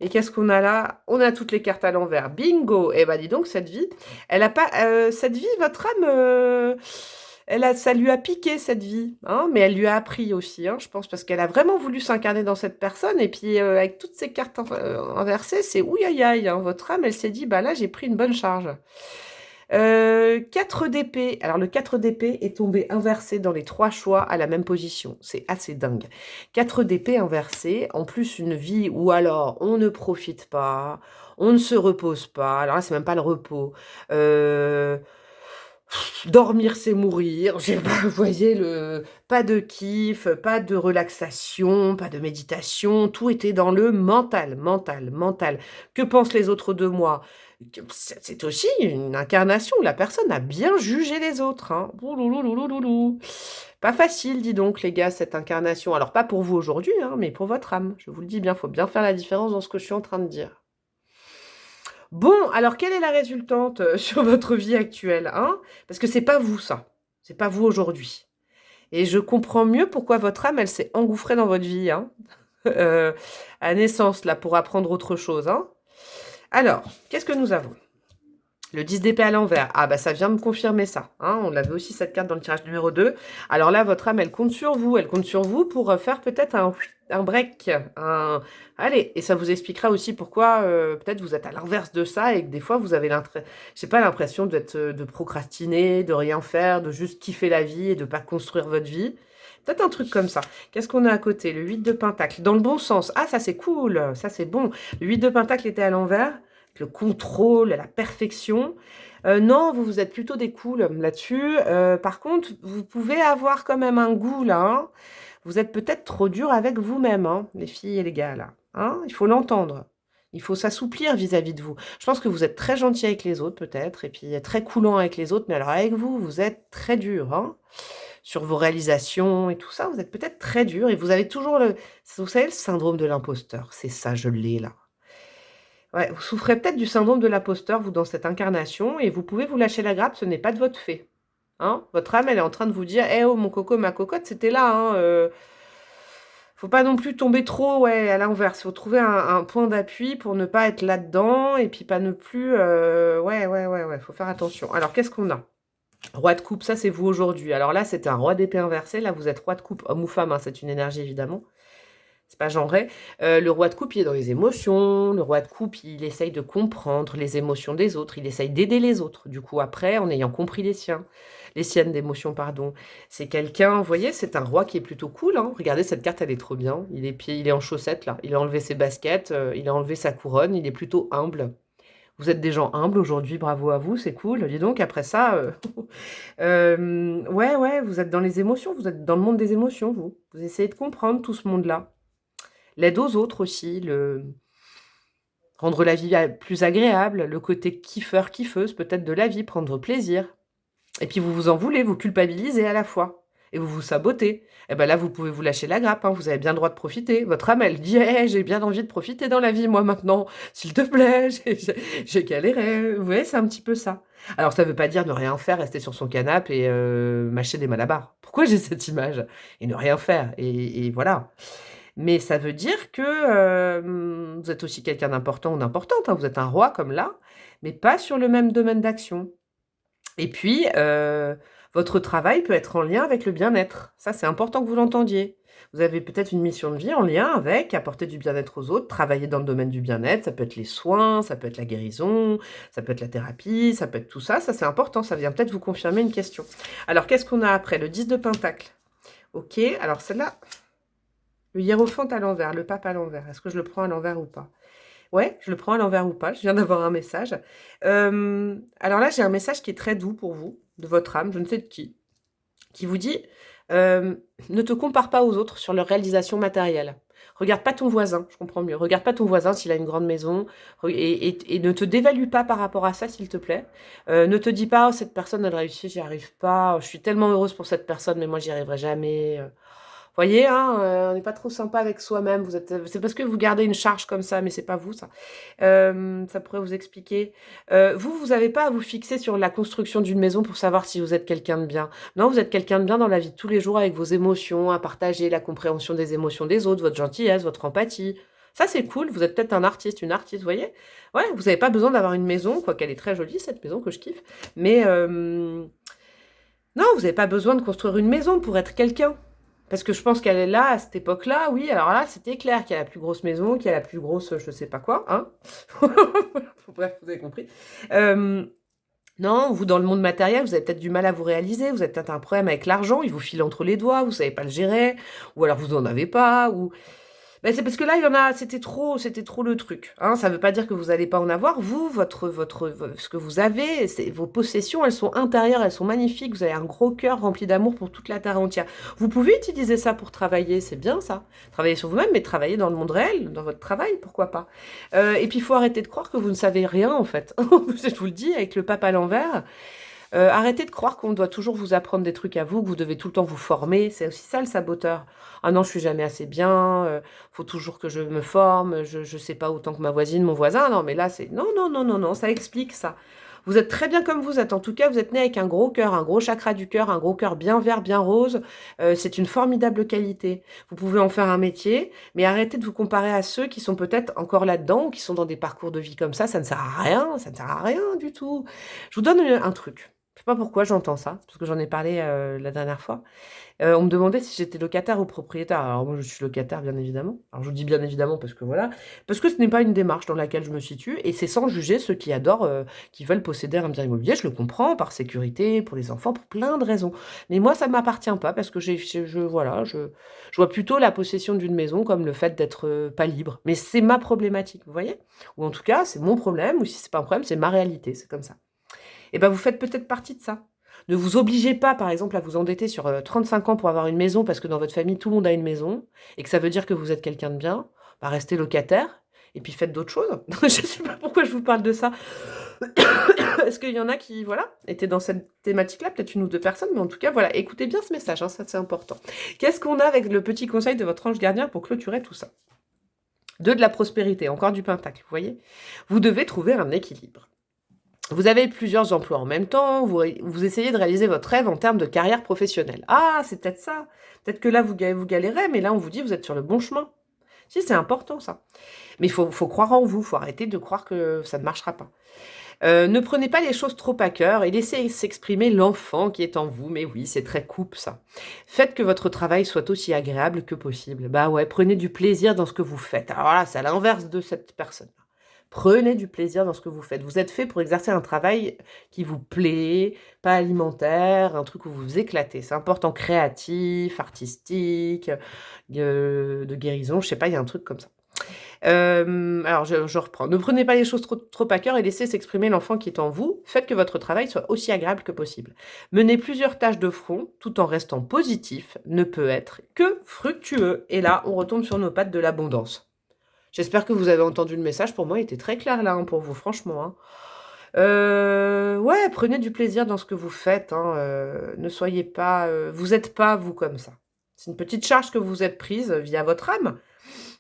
Speaker 1: Et qu'est-ce qu'on a là? On a toutes les cartes à l'envers. Bingo! Eh ben dis donc, cette vie, elle a pas... cette vie, votre âme, ça lui a piqué, cette vie. Hein, mais elle lui a appris aussi, hein, je pense, parce qu'elle a vraiment voulu s'incarner dans cette personne. Et puis, avec toutes ces cartes inversées, c'est ouïe aïe aïe. Hein, votre âme, elle s'est dit, bah là, j'ai pris une bonne charge. 4 d'épée. Alors, le 4 d'épée est tombé inversé dans les 3 choix à la même position. C'est assez dingue. 4 d'épée inversé. En plus, une vie où alors on ne profite pas, on ne se repose pas. Alors là, c'est même pas le repos. Dormir, c'est mourir. J'ai pas, vous voyez, pas de kiff, pas de relaxation, pas de méditation. Tout était dans le mental, mental, mental. Que pensent les autres de moi? C'est aussi une incarnation où la personne a bien jugé les autres, hein. Oulouloulouloulou. Pas facile, dis donc, les gars, cette incarnation. Alors, pas pour vous aujourd'hui, hein, mais pour votre âme. Je vous le dis bien, faut bien faire la différence dans ce que je suis en train de dire. Bon, alors, quelle est la résultante sur votre vie actuelle, hein? Parce que c'est pas vous, ça. C'est pas vous aujourd'hui. Et je comprends mieux pourquoi votre âme, elle s'est engouffrée dans votre vie, hein, à naissance, là, pour apprendre autre chose, hein. Alors, qu'est-ce que nous avons? Le 10 d'épée à l'envers. Ah bah ça vient me confirmer ça, hein. On avait aussi cette carte dans le tirage numéro 2. Alors là, votre âme, elle compte sur vous. Elle compte sur vous pour faire peut-être un break. Allez, et ça vous expliquera aussi pourquoi peut-être vous êtes à l'inverse de ça et que des fois, vous avez l'impression de procrastiner, de rien faire, de juste kiffer la vie et de pas construire votre vie. Peut-être un truc comme ça. Qu'est-ce qu'on a à côté? Le 8 de Pentacle. Dans le bon sens. Ah, ça c'est cool. Ça c'est bon. Le 8 de Pentacle était à l'envers. Le contrôle, la perfection. Non, vous êtes plutôt des cools là-dessus. Par contre, vous pouvez avoir quand même un goût là, hein. Vous êtes peut-être trop dur avec vous-même, hein, les filles et les gars là, hein. Il faut l'entendre. Il faut s'assouplir vis-à-vis de vous. Je pense que vous êtes très gentil avec les autres peut-être, et puis très coulant avec les autres, mais alors avec vous, vous êtes très dur, hein, sur vos réalisations et tout ça. Vous êtes peut-être très dur et vous avez toujours vous savez, le syndrome de l'imposteur. C'est ça, je l'ai là. Ouais, vous souffrez peut-être du syndrome de l'imposteur, vous, dans cette incarnation, et vous pouvez vous lâcher la grappe, ce n'est pas de votre fait. Hein, votre âme, elle est en train de vous dire, eh oh, mon coco, ma cocotte, c'était là. Hein, faut pas non plus tomber trop à l'inverse. Faut trouver un point d'appui pour ne pas être là-dedans, et puis pas ne plus... ouais, faut faire attention. Alors, qu'est-ce qu'on a? Roi de coupe, ça, c'est vous aujourd'hui. Alors là, c'est un roi d'épée inversé. Là, vous êtes roi de coupe, homme ou femme, hein, c'est une énergie, évidemment. C'est pas genré. Le roi de coupe, il est dans les émotions. Le roi de coupe, il essaye de comprendre les émotions des autres. Il essaye d'aider les autres. Du coup, après, en ayant compris les siennes d'émotions, pardon. C'est quelqu'un, vous voyez, c'est un roi qui est plutôt cool, hein. Regardez, cette carte, elle est trop bien. Il est en chaussettes, là. Il a enlevé ses baskets, il a enlevé sa couronne. Il est plutôt humble. Vous êtes des gens humbles aujourd'hui, bravo à vous, c'est cool. Dis donc, après ça, ouais, vous êtes dans les émotions. Vous êtes dans le monde des émotions, vous. Vous essayez de comprendre tout ce monde-là. L'aide aux autres aussi, rendre la vie plus agréable, le côté kiffeur, kiffeuse peut-être de la vie, prendre plaisir. Et puis vous vous en voulez, vous culpabilisez à la fois. Et vous vous sabotez. Et bien là, vous pouvez vous lâcher la grappe, hein, vous avez bien le droit de profiter. Votre âme, elle dit hey, j'ai bien envie de profiter dans la vie, moi, maintenant. S'il te plaît, j'ai galéré. Vous voyez, c'est un petit peu ça. Alors, ça ne veut pas dire ne rien faire, rester sur son canapé et mâcher des malabars. Pourquoi j'ai cette image? Et ne rien faire. Et voilà. Mais ça veut dire que vous êtes aussi quelqu'un d'important ou d'importante, hein. Vous êtes un roi comme là, mais pas sur le même domaine d'action. Et puis, votre travail peut être en lien avec le bien-être. Ça, c'est important que vous l'entendiez. Vous avez peut-être une mission de vie en lien avec apporter du bien-être aux autres, travailler dans le domaine du bien-être. Ça peut être les soins, ça peut être la guérison, ça peut être la thérapie, ça peut être tout ça. Ça, c'est important. Ça vient peut-être vous confirmer une question. Alors, qu'est-ce qu'on a après? Le 10 de Pentacle. Ok, alors celle-là... Le hiérophante à l'envers, le pape à l'envers. Est-ce que je le prends à l'envers ou pas? Ouais, je le prends à l'envers ou pas. Je viens d'avoir un message. Alors là, j'ai un message qui est très doux pour vous, de votre âme, je ne sais de qui vous dit ne te compare pas aux autres sur leur réalisation matérielle. Regarde pas ton voisin, je comprends mieux. Regarde pas ton voisin s'il a une grande maison et ne te dévalue pas par rapport à ça, s'il te plaît. Ne te dis pas, oh, cette personne, elle réussit, j'y arrive pas. Je suis tellement heureuse pour cette personne, mais moi, j'y arriverai jamais. Voyez, hein, on n'est pas trop sympa avec soi-même. C'est parce que vous gardez une charge comme ça, mais c'est pas vous, ça. Ça pourrait vous expliquer. Vous n'avez pas à vous fixer sur la construction d'une maison pour savoir si vous êtes quelqu'un de bien. Non, vous êtes quelqu'un de bien dans la vie de tous les jours avec vos émotions, à partager la compréhension des émotions des autres, votre gentillesse, votre empathie. Ça, c'est cool. Vous êtes peut-être un artiste, une artiste, vous voyez. Ouais, vous n'avez pas besoin d'avoir une maison, quoiqu'elle est très jolie, cette maison que je kiffe. Mais non, vous n'avez pas besoin de construire une maison pour être quelqu'un. Parce que je pense qu'elle est là, à cette époque-là, oui, alors là, c'était clair qu'il y a la plus grosse maison, qu'il y a la plus grosse, je sais pas quoi, hein. Bref, vous avez compris. Non, vous, dans le monde matériel, vous avez peut-être du mal à vous réaliser, vous avez peut-être un problème avec l'argent, il vous file entre les doigts, vous savez pas le gérer, ou alors vous en avez pas, ou... Bah, c'est parce que là, il y en a, c'était trop le truc. Hein. Ça ne veut pas dire que vous n'allez pas en avoir. Vous, ce que vous avez, vos possessions, elles sont intérieures, elles sont magnifiques. Vous avez un gros cœur rempli d'amour pour toute la terre entière. Vous pouvez utiliser ça pour travailler, c'est bien ça. Travailler sur vous-même, mais travailler dans le monde réel, dans votre travail, pourquoi pas. Et puis, il faut arrêter de croire que vous ne savez rien, en fait. Je vous le dis, avec le pape à l'envers. Arrêtez de croire qu'on doit toujours vous apprendre des trucs à vous, que vous devez tout le temps vous former. C'est aussi ça le saboteur. Ah non, je suis jamais assez bien. Faut toujours que je me forme. Je sais pas autant que ma voisine, mon voisin. Non, mais là c'est non, non, non, non, non. Ça explique ça. Vous êtes très bien comme vous êtes. En tout cas, vous êtes né avec un gros cœur, un gros chakra du cœur, un gros cœur bien vert, bien rose. C'est une formidable qualité. Vous pouvez en faire un métier, mais arrêtez de vous comparer à ceux qui sont peut-être encore là-dedans ou qui sont dans des parcours de vie comme ça. Ça ne sert à rien. Ça ne sert à rien du tout. Je vous donne un truc. Je sais pas pourquoi j'entends ça, parce que j'en ai parlé la dernière fois. On me demandait si j'étais locataire ou propriétaire. Alors moi, je suis locataire, bien évidemment. Alors je vous dis bien évidemment parce que voilà, parce que ce n'est pas une démarche dans laquelle je me situe, et c'est sans juger ceux qui adorent, qui veulent posséder un bien immobilier. Je le comprends, par sécurité, pour les enfants, pour plein de raisons. Mais moi, ça ne m'appartient pas parce que voilà, je vois plutôt la possession d'une maison comme le fait d'être pas libre. Mais c'est ma problématique, vous voyez? Ou en tout cas, c'est mon problème, ou si c'est pas un problème, c'est ma réalité, c'est comme ça. Et ben, vous faites peut-être partie de ça. Ne vous obligez pas, par exemple, à vous endetter sur 35 ans pour avoir une maison parce que dans votre famille, tout le monde a une maison et que ça veut dire que vous êtes quelqu'un de bien. Bah, restez locataire et puis faites d'autres choses. Je ne sais pas pourquoi je vous parle de ça. Est-ce qu'il y en a qui, voilà, étaient dans cette thématique-là, peut-être une ou deux personnes, mais en tout cas, voilà, écoutez bien ce message, hein, ça c'est important. Qu'est-ce qu'on a avec le petit conseil de votre ange gardien pour clôturer tout ça? De la prospérité, encore du pentacle, vous voyez? Vous devez trouver un équilibre. Vous avez plusieurs emplois en même temps, vous essayez de réaliser votre rêve en termes de carrière professionnelle. Ah, c'est peut-être ça. Peut-être que là, vous galérez, mais là, on vous dit, vous êtes sur le bon chemin. Si, c'est important, ça. Mais il faut croire en vous, il faut arrêter de croire que ça ne marchera pas. Ne prenez pas les choses trop à cœur et laissez s'exprimer l'enfant qui est en vous. Mais oui, c'est très coupe, ça. Faites que votre travail soit aussi agréable que possible. Bah ouais, prenez du plaisir dans ce que vous faites. Alors là, c'est à l'inverse de cette personne. Prenez du plaisir dans ce que vous faites. Vous êtes fait pour exercer un travail qui vous plaît, pas alimentaire, un truc où vous vous éclatez. C'est important, créatif, artistique, de guérison, je sais pas, il y a un truc comme ça. Alors, je reprends. Ne prenez pas les choses trop à cœur et laissez s'exprimer l'enfant qui est en vous. Faites que votre travail soit aussi agréable que possible. Mener plusieurs tâches de front, tout en restant positif, ne peut être que fructueux. Et là, on retombe sur nos pattes de l'abondance. J'espère que vous avez entendu le message. Pour moi, il était très clair là, hein, pour vous, franchement. Hein. Ouais, prenez du plaisir dans ce que vous faites. Hein, ne soyez pas... vous n'êtes pas, vous, comme ça. C'est une petite charge que vous êtes prise via votre âme.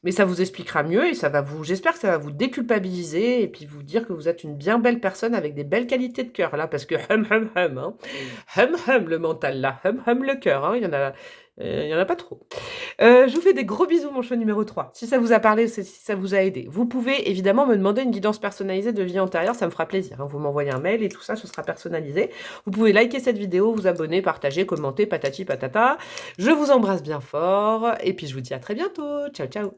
Speaker 1: Mais ça vous expliquera mieux et ça va vous... J'espère que ça va vous déculpabiliser et puis vous dire que vous êtes une bien belle personne avec des belles qualités de cœur, là. Parce que hein. Le mental, là. Le cœur, hein. Il y en a pas trop. Je vous fais des gros bisous, mon choix numéro 3. Si ça vous a parlé, si ça vous a aidé, vous pouvez évidemment me demander une guidance personnalisée de vie antérieure, ça me fera plaisir. Hein. Vous m'envoyez un mail et tout ça, ce sera personnalisé. Vous pouvez liker cette vidéo, vous abonner, partager, commenter, patati patata. Je vous embrasse bien fort et puis je vous dis à très bientôt. Ciao, ciao.